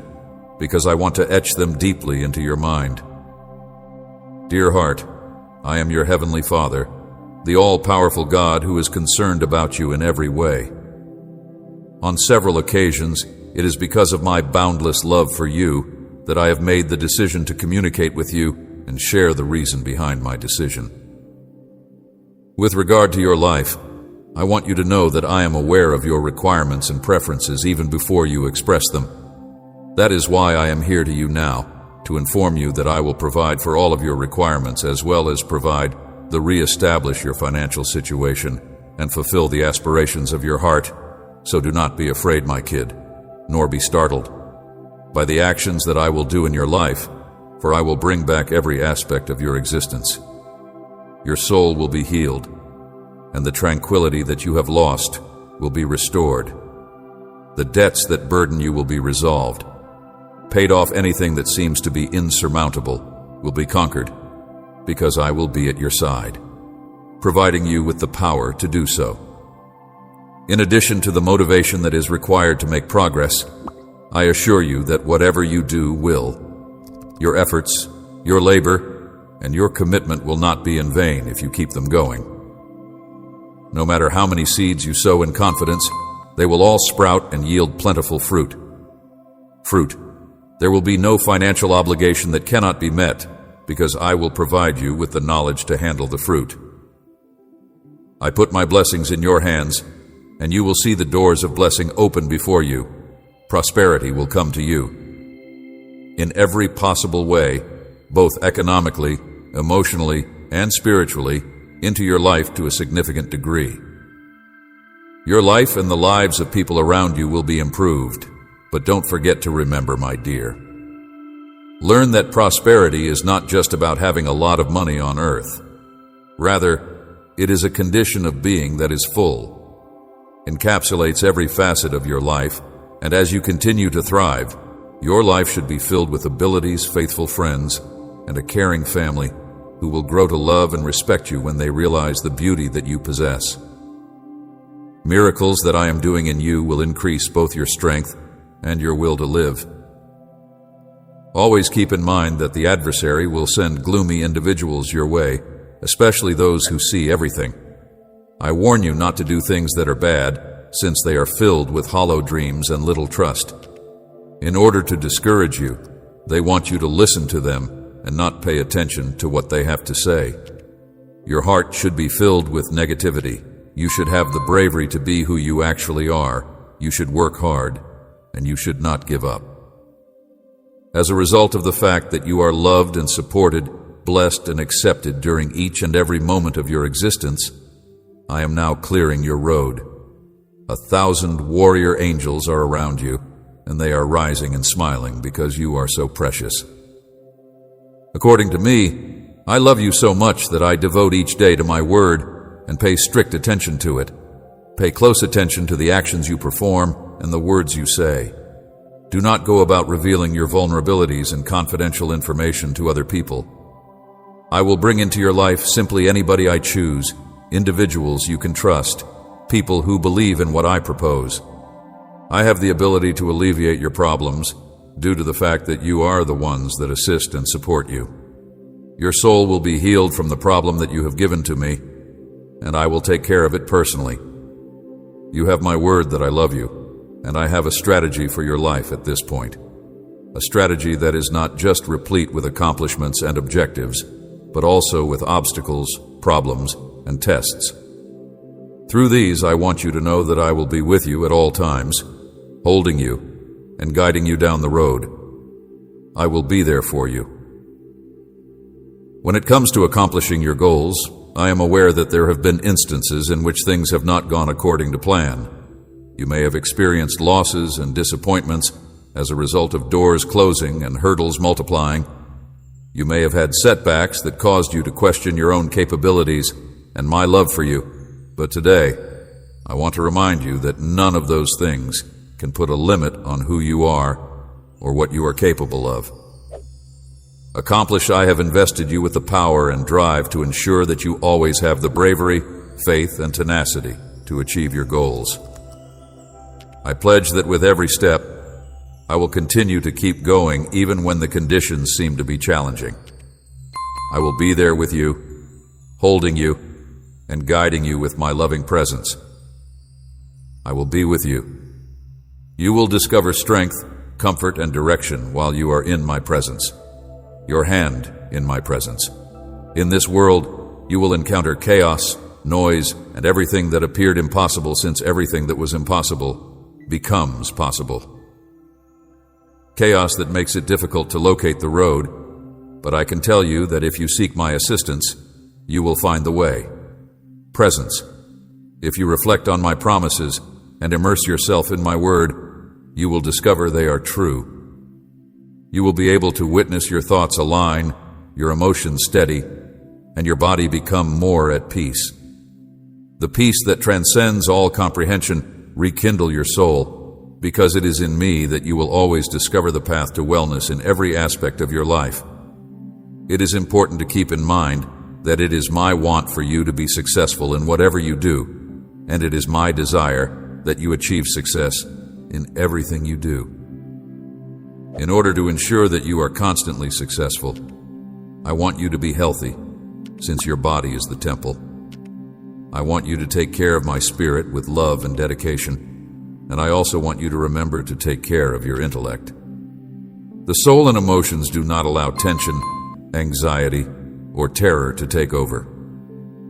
because I want to etch them deeply into your mind. Dear heart, I am your Heavenly Father, the all-powerful God who is concerned about you in every way. On several occasions, it is because of my boundless love for you that I have made the decision to communicate with you and share the reason behind my decision. With regard to your life, I want you to know that I am aware of your requirements and preferences even before you express them. That is why I am here to you now, to inform you that I will provide for all of your requirements as well as re-establish your financial situation and fulfill the aspirations of your heart. So do not be afraid, my kid, nor be startled by the actions that I will do in your life, for I will bring back every aspect of your existence. Your soul will be healed, and the tranquility that you have lost will be restored. The debts that burden you will be resolved. Paid off anything that seems to be insurmountable will be conquered, because I will be at your side, providing you with the power to do so. In addition to the motivation that is required to make progress, I assure you that whatever you do will. Your efforts, your labor, and your commitment will not be in vain if you keep them going. No matter how many seeds you sow in confidence, they will all sprout and yield plentiful fruit. There will be no financial obligation that cannot be met, because I will provide you with the knowledge to handle the fruit. I put my blessings in your hands, and you will see the doors of blessing open before you. Prosperity will come to you. In every possible way, both economically, emotionally, and spiritually, into your life to a significant degree. Your life and the lives of people around you will be improved, but don't forget to remember, my dear. Learn that prosperity is not just about having a lot of money on earth. Rather, it is a condition of being that is full, encapsulates every facet of your life, and as you continue to thrive, your life should be filled with abilities, faithful friends, and a caring family who will grow to love and respect you when they realize the beauty that you possess. Miracles that I am doing in you will increase both your strength and your will to live. Always keep in mind that the adversary will send gloomy individuals your way, especially those who see everything. I warn you not to do things that are bad, since they are filled with hollow dreams and little trust. In order to discourage you, they want you to listen to them and not pay attention to what they have to say. Your heart should be filled with negativity. You should have the bravery to be who you actually are. You should work hard, and you should not give up. As a result of the fact that you are loved and supported, blessed and accepted during each and every moment of your existence, I am now clearing your road. 1,000 warrior angels are around you, and they are rising and smiling because you are so precious. According to me, I love you so much that I devote each day to my word and pay strict attention to it. Pay close attention to the actions you perform and the words you say. Do not go about revealing your vulnerabilities and confidential information to other people. I will bring into your life simply anybody I choose, individuals you can trust, people who believe in what I propose. I have the ability to alleviate your problems due to the fact that you are the ones that assist and support you. Your soul will be healed from the problem that you have given to me, and I will take care of it personally. You have my word that I love you, and I have a strategy for your life at this point. A strategy that is not just replete with accomplishments and objectives, but also with obstacles, problems, and tests. Through these, I want you to know that I will be with you at all times, holding you and guiding you down the road. I will be there for you. When it comes to accomplishing your goals, I am aware that there have been instances in which things have not gone according to plan. You may have experienced losses and disappointments as a result of doors closing and hurdles multiplying. You may have had setbacks that caused you to question your own capabilities and my love for you. But today, I want to remind you that none of those things can put a limit on who you are or what you are capable of. Accomplish, I have invested you with the power and drive to ensure that you always have the bravery, faith, and tenacity to achieve your goals. I pledge that with every step, I will continue to keep going even when the conditions seem to be challenging. I will be there with you, holding you, and guiding you with my loving presence. I will be with you. You will discover strength, comfort, and direction while you are in my presence. Your hand in my presence. In this world, you will encounter chaos, noise, and everything that appeared impossible, since everything that was impossible becomes possible. Chaos that makes it difficult to locate the road, but I can tell you that if you seek my assistance, you will find the way. Presence. If you reflect on my promises and immerse yourself in my word, you will discover they are true. You will be able to witness your thoughts align, your emotions steady, and your body become more at peace. The peace that transcends all comprehension rekindle your soul, because it is in me that you will always discover the path to wellness in every aspect of your life. It is important to keep in mind that it is my want for you to be successful in whatever you do, and it is my desire that you achieve success in everything you do. In order to ensure that you are constantly successful, I want you to be healthy, since your body is the temple. I want you to take care of my spirit with love and dedication, and I also want you to remember to take care of your intellect. The soul and emotions do not allow tension, anxiety, or terror to take over.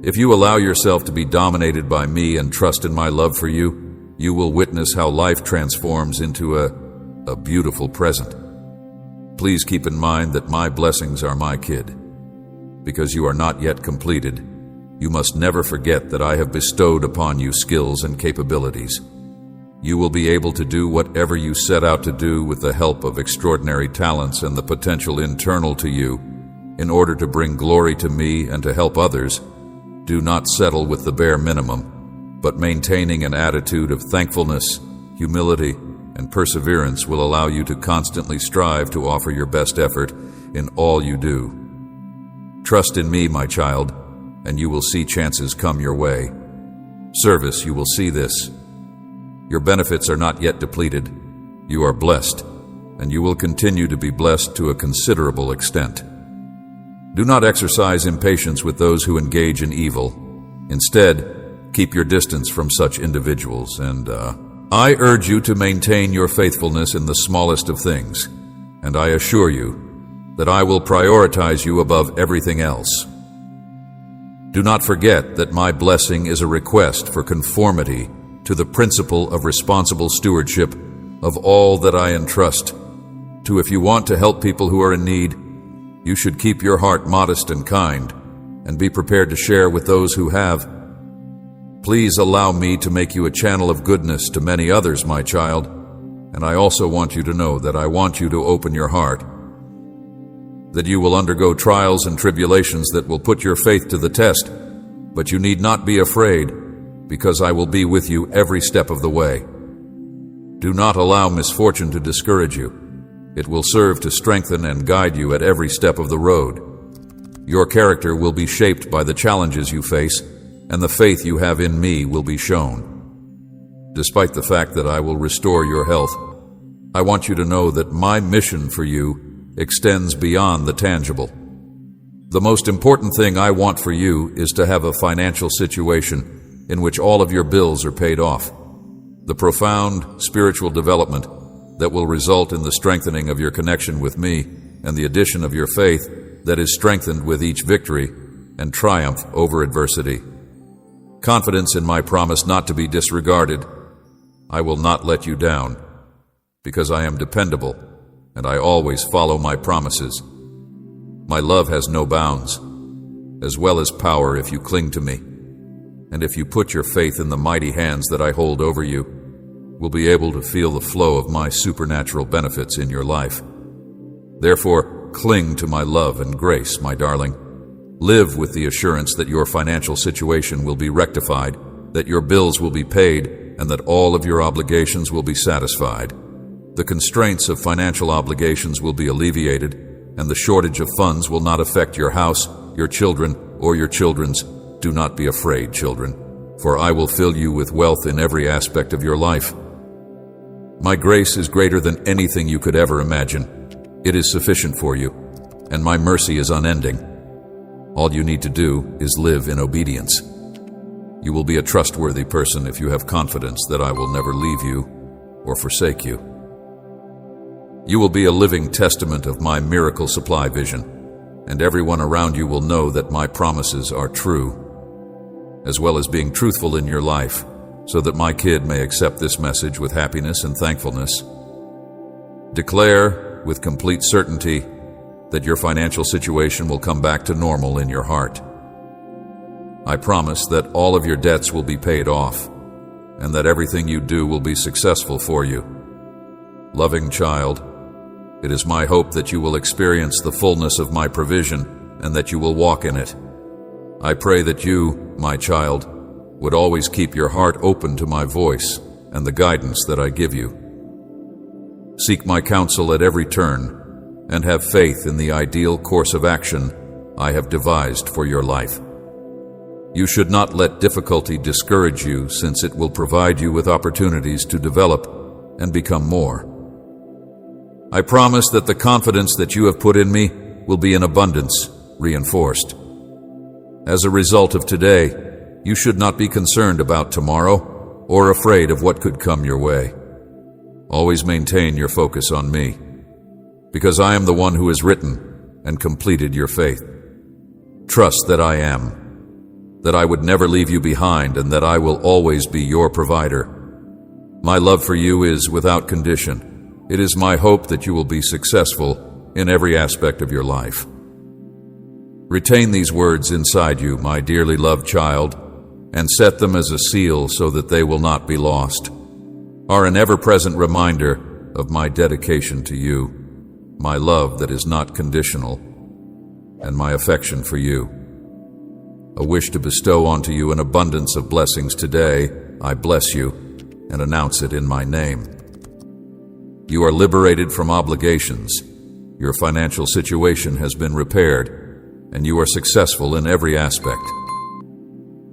If you allow yourself to be dominated by me and trust in my love for you, you will witness how life transforms into a beautiful present. Please keep in mind that my blessings are my kid. Because you are not yet completed, you must never forget that I have bestowed upon you skills and capabilities. You will be able to do whatever you set out to do with the help of extraordinary talents and the potential internal to you in order to bring glory to me and to help others. Do not settle with the bare minimum, but maintaining an attitude of thankfulness, humility, and perseverance will allow you to constantly strive to offer your best effort in all you do. Trust in me, my child, and you will see chances come your way. Service, you will see this. Your benefits are not yet depleted. You are blessed, and you will continue to be blessed to a considerable extent. Do not exercise impatience with those who engage in evil. Instead, keep your distance from such individuals, and I urge you to maintain your faithfulness in the smallest of things, and I assure you that I will prioritize you above everything else. Do not forget that my blessing is a request for conformity to the principle of responsible stewardship of all that I entrust. If you want to help people who are in need, you should keep your heart modest and kind, and be prepared to share with those who have. Please allow me to make you a channel of goodness to many others, my child, and I also want you to know that I want you to open your heart. that you will undergo trials and tribulations that will put your faith to the test, but you need not be afraid, because I will be with you every step of the way. Do not allow misfortune to discourage you. It will serve to strengthen and guide you at every step of the road. Your character will be shaped by the challenges you face, and the faith you have in me will be shown. Despite the fact that I will restore your health, I want you to know that my mission for you extends beyond the tangible. The most important thing I want for you is to have a financial situation in which all of your bills are paid off. The profound spiritual development that will result in the strengthening of your connection with me and the addition of your faith that is strengthened with each victory and triumph over adversity. Confidence in my promise not to be disregarded. I will not let you down, because I am dependable and I always follow my promises. My love has no bounds, as well as power if you cling to me. And if you put your faith in the mighty hands that I hold over you, will be able to feel the flow of my supernatural benefits in your life. Therefore, cling to my love and grace, my darling. Live with the assurance that your financial situation will be rectified, that your bills will be paid, and that all of your obligations will be satisfied. The constraints of financial obligations will be alleviated, and the shortage of funds will not affect your house, your children, or your children's. Do not be afraid, children, for I will fill you with wealth in every aspect of your life. My grace is greater than anything you could ever imagine. It is sufficient for you, and my mercy is unending. All you need to do is live in obedience. You will be a trustworthy person if you have confidence that I will never leave you or forsake you. You will be a living testament of my miracle supply vision, and everyone around you will know that my promises are true, as well as being truthful in your life, so that my kid may accept this message with happiness and thankfulness. Declare with complete certainty that your financial situation will come back to normal in your heart. I promise that all of your debts will be paid off, and that everything you do will be successful for you. Loving child, it is my hope that you will experience the fullness of my provision and that you will walk in it. I pray that you, my child, would always keep your heart open to my voice and the guidance that I give you. Seek my counsel at every turn and have faith in the ideal course of action I have devised for your life. You should not let difficulty discourage you, since it will provide you with opportunities to develop and become more. I promise that the confidence that you have put in me will be in abundance reinforced. As a result of today, you should not be concerned about tomorrow or afraid of what could come your way. Always maintain your focus on me, because I am the one who has written and completed your faith. Trust that I am, that I would never leave you behind, and that I will always be your provider. My love for you is without condition. It is my hope that you will be successful in every aspect of your life. Retain these words inside you, my dearly loved child, and set them as a seal so that they will not be lost, are an ever-present reminder of my dedication to you, my love that is not conditional, and my affection for you. A wish to bestow onto you an abundance of blessings today. I bless you and announce it in my name. You are liberated from obligations. Your financial situation has been repaired, and you are successful in every aspect.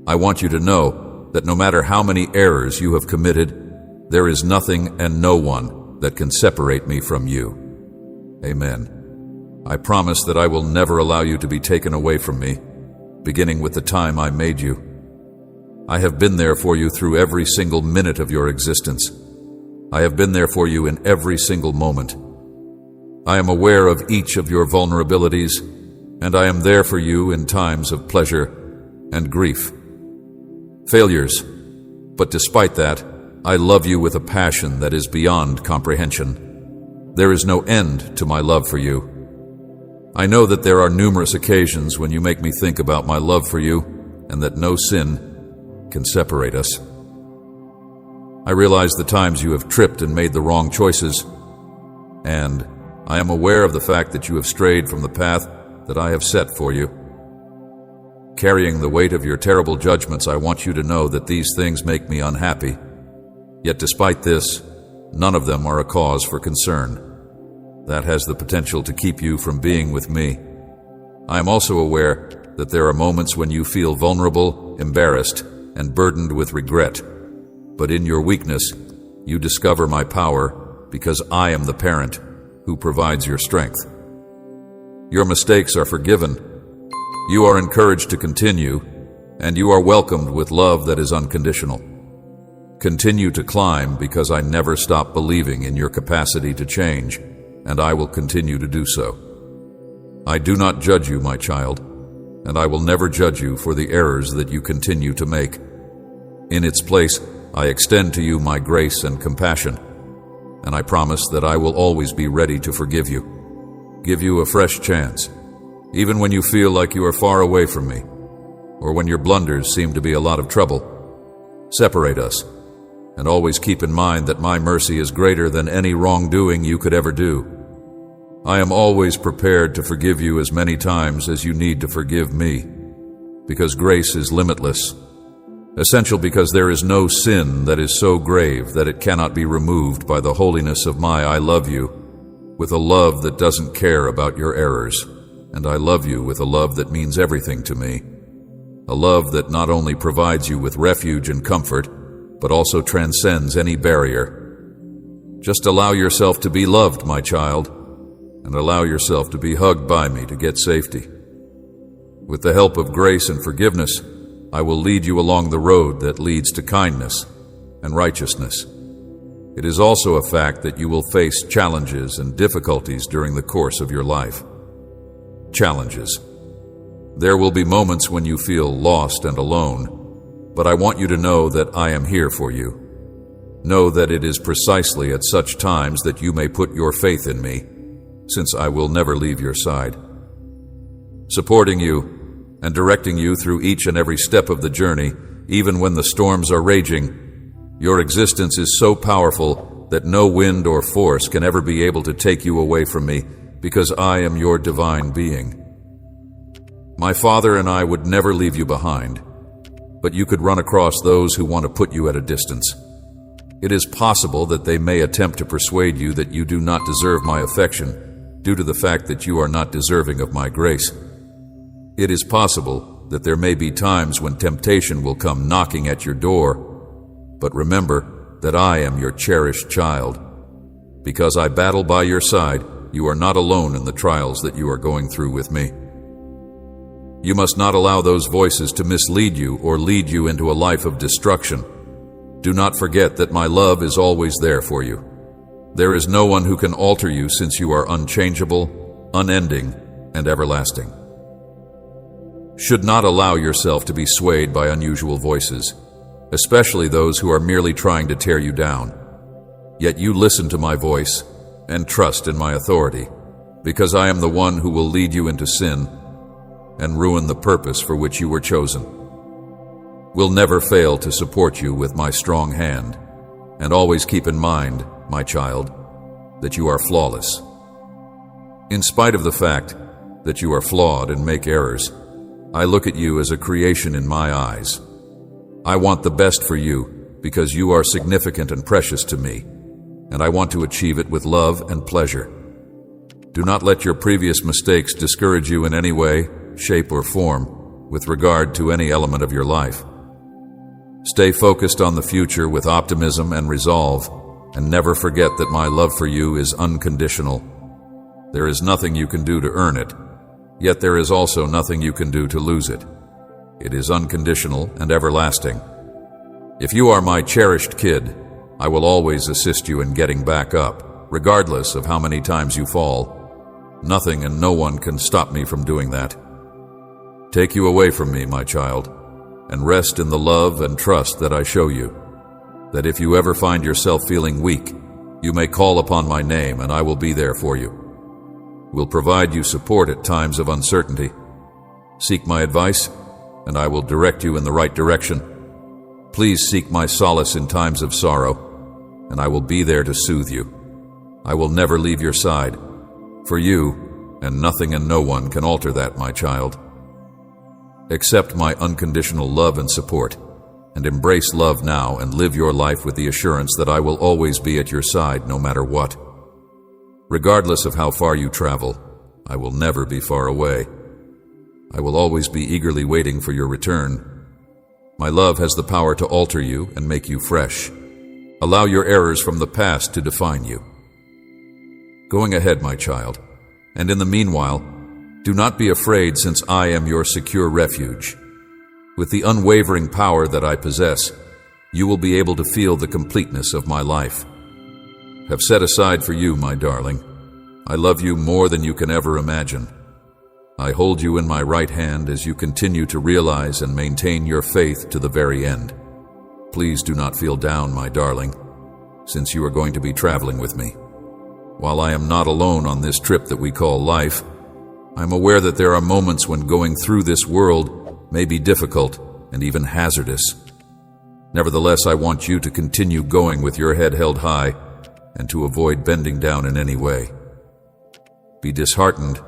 I want you to know that no matter how many errors you have committed, there is nothing and no one that can separate me from you. Amen. I promise that I will never allow you to be taken away from me, beginning with the time I made you. I have been there for you through every single minute of your existence. I have been there for you in every single moment. I am aware of each of your vulnerabilities, and I am there for you in times of pleasure and grief. Failures, but despite that, I love you with a passion that is beyond comprehension. There is no end to my love for you. I know that there are numerous occasions when you make me think about my love for you, and that no sin can separate us. I realize the times you have tripped and made the wrong choices, and I am aware of the fact that you have strayed from the path that I have set for you. Carrying the weight of your terrible judgments, I want you to know that these things make me unhappy. Yet despite this, none of them are a cause for concern. That has the potential to keep you from being with me. I am also aware that there are moments when you feel vulnerable, embarrassed, and burdened with regret. But in your weakness, you discover my power because I am the parent who provides your strength. Your mistakes are forgiven. You are encouraged to continue, and you are welcomed with love that is unconditional. Continue to climb because I never stop believing in your capacity to change, and I will continue to do so. I do not judge you, my child, and I will never judge you for the errors that you continue to make. In its place, I extend to you my grace and compassion, and I promise that I will always be ready to forgive you, give you a fresh chance, even when you feel like you are far away from me, or when your blunders seem to be a lot of trouble. Separate us, and always keep in mind that my mercy is greater than any wrongdoing you could ever do. I am always prepared to forgive you as many times as you need to forgive me, because grace is limitless, essential because there is no sin that is so grave that it cannot be removed by the holiness of my I love you, with a love that doesn't care about your errors, and I love you with a love that means everything to me, a love that not only provides you with refuge and comfort, but also transcends any barrier. Just allow yourself to be loved, my child, and allow yourself to be hugged by me to get safety. With the help of grace and forgiveness, I will lead you along the road that leads to kindness and righteousness. It is also a fact that you will face challenges and difficulties during the course of your life. Challenges. There will be moments when you feel lost and alone, but I want you to know that I am here for you. Know that it is precisely at such times that you may put your faith in me, since I will never leave your side. Supporting you and directing you through each and every step of the journey, even when the storms are raging, your existence is so powerful that no wind or force can ever be able to take you away from me, because I am your divine being. My Father and I would never leave you behind, but you could run across those who want to put you at a distance. It is possible that they may attempt to persuade you that you do not deserve my affection due to the fact that you are not deserving of my grace. It is possible that there may be times when temptation will come knocking at your door, but remember that I am your cherished child. Because I battle by your side, you are not alone in the trials that you are going through with me. You must not allow those voices to mislead you or lead you into a life of destruction. Do not forget that my love is always there for you. There is no one who can alter you, since you are unchangeable, unending, and everlasting. Should not allow yourself to be swayed by unusual voices, especially those who are merely trying to tear you down. Yet you listen to my voice and trust in my authority, because I am the one who will lead you into sin and ruin the purpose for which you were chosen. Will never fail to support you with my strong hand, and always keep in mind, my child, that you are flawless. In spite of the fact that you are flawed and make errors, I look at you as a creation in my eyes. I want the best for you because you are significant and precious to me, and I want to achieve it with love and pleasure. Do not let your previous mistakes discourage you in any way, shape, or form with regard to any element of your life. Stay focused on the future with optimism and resolve, and never forget that my love for you is unconditional. There is nothing you can do to earn it, yet there is also nothing you can do to lose it. It is unconditional and everlasting. If you are my cherished kid, I will always assist you in getting back up, regardless of how many times you fall. Nothing and no one can stop me from doing that. Take you away from me, my child, and rest in the love and trust that I show you, that if you ever find yourself feeling weak, you may call upon my name and I will be there for you. Will provide you support at times of uncertainty. Seek my advice, and I will direct you in the right direction. Please seek my solace in times of sorrow, and I will be there to soothe you. I will never leave your side, for you, and nothing and no one can alter that, my child. Accept my unconditional love and support, and embrace love now and live your life with the assurance that I will always be at your side no matter what. Regardless of how far you travel, I will never be far away. I will always be eagerly waiting for your return. My love has the power to alter you and make you fresh. Allow your errors from the past to define you. Going ahead, my child, and in the meanwhile, do not be afraid, since I am your secure refuge. With the unwavering power that I possess, you will be able to feel the completeness of my life. Have set aside for you, my darling. I love you more than you can ever imagine. I hold you in my right hand as you continue to realize and maintain your faith to the very end. Please do not feel down, my darling, since you are going to be traveling with me. While I am not alone on this trip that we call life, I'm aware that there are moments when going through this world may be difficult and even hazardous. Nevertheless, I want you to continue going with your head held high and to avoid bending down in any way. Be disheartened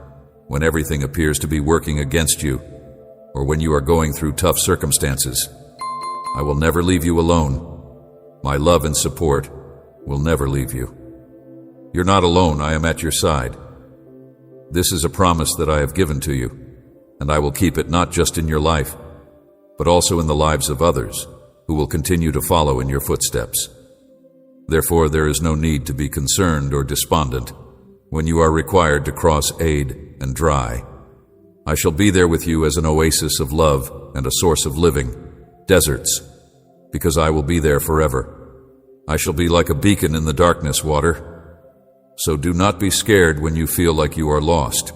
when everything appears to be working against you, or when you are going through tough circumstances. I will never leave you alone. My love and support will never leave you. You're not alone. I am at your side. This is a promise that I have given to you, and I will keep it not just in your life, but also in the lives of others who will continue to follow in your footsteps. Therefore, there is no need to be concerned or despondent when you are required to cross aid and dry. I shall be there with you as an oasis of love and a source of living, deserts, because I will be there forever. I shall be like a beacon in the darkness, water. So do not be scared when you feel like you are lost.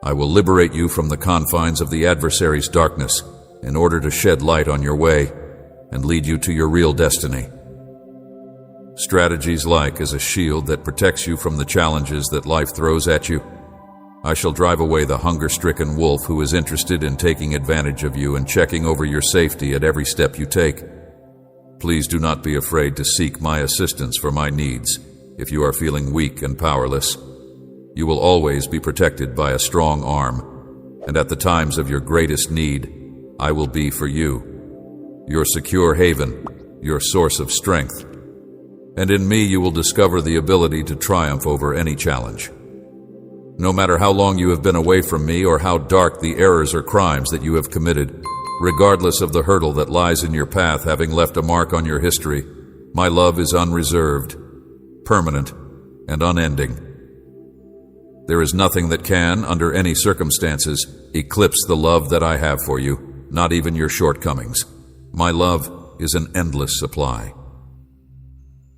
I will liberate you from the confines of the adversary's darkness in order to shed light on your way and lead you to your real destiny. Strategies like as a shield that protects you from the challenges that life throws at you. I shall drive away the hunger-stricken wolf who is interested in taking advantage of you and checking over your safety at every step you take. Please do not be afraid to seek my assistance for my needs if you are feeling weak and powerless. You will always be protected by a strong arm, and at the times of your greatest need, I will be for you, your secure haven, your source of strength. And in me you will discover the ability to triumph over any challenge. No matter how long you have been away from me or how dark the errors or crimes that you have committed, regardless of the hurdle that lies in your path having left a mark on your history, my love is unreserved, permanent, and unending. There is nothing that can, under any circumstances, eclipse the love that I have for you, not even your shortcomings. My love is an endless supply.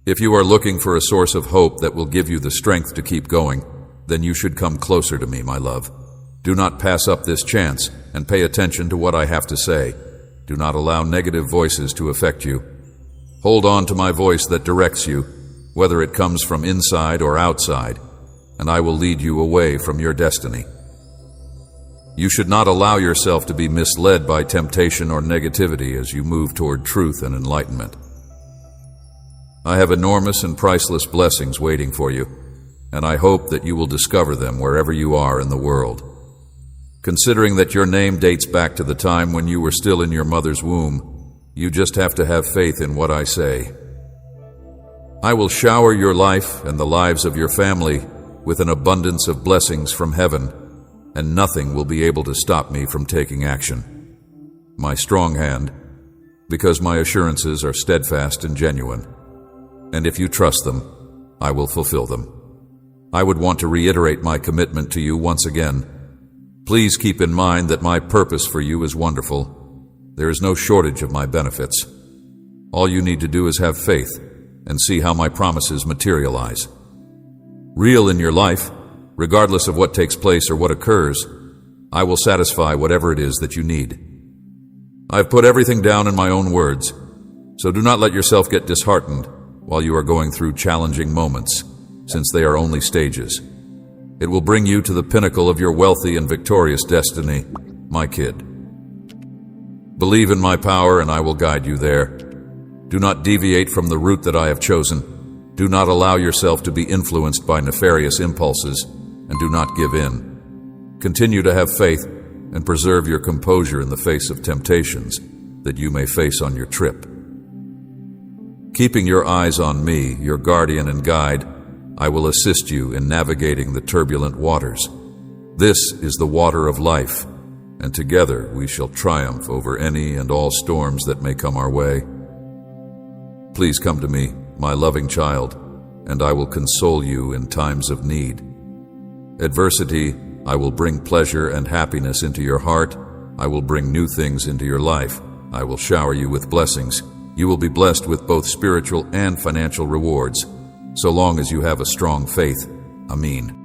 If you are looking for a source of hope that will give you the strength to keep going, then you should come closer to me, my love. Do not pass up this chance and pay attention to what I have to say. Do not allow negative voices to affect you. Hold on to my voice that directs you, whether it comes from inside or outside, and I will lead you away from your destiny. You should not allow yourself to be misled by temptation or negativity as you move toward truth and enlightenment. I have enormous and priceless blessings waiting for you, and I hope that you will discover them wherever you are in the world. Considering that your name dates back to the time when you were still in your mother's womb, you just have to have faith in what I say. I will shower your life and the lives of your family with an abundance of blessings from heaven, and nothing will be able to stop me from taking action. My strong hand, because my assurances are steadfast and genuine. And if you trust them, I will fulfill them. I would want to reiterate my commitment to you once again. Please keep in mind that my purpose for you is wonderful. There is no shortage of my benefits. All you need to do is have faith and see how my promises materialize. Real in your life, regardless of what takes place or what occurs, I will satisfy whatever it is that you need. I've put everything down in my own words, so do not let yourself get disheartened while you are going through challenging moments, since they are only stages. It will bring you to the pinnacle of your wealthy and victorious destiny, my kid. Believe in my power and I will guide you there. Do not deviate from the route that I have chosen. Do not allow yourself to be influenced by nefarious impulses, and do not give in. Continue to have faith and preserve your composure in the face of temptations that you may face on your trip. Keeping your eyes on me, your guardian and guide, I will assist you in navigating the turbulent waters. This is the water of life, and together we shall triumph over any and all storms that may come our way. Please come to me, my loving child, and I will console you in times of need. Adversity, I will bring pleasure and happiness into your heart. I will bring new things into your life. I will shower you with blessings. You will be blessed with both spiritual and financial rewards, so long as you have a strong faith. Amen.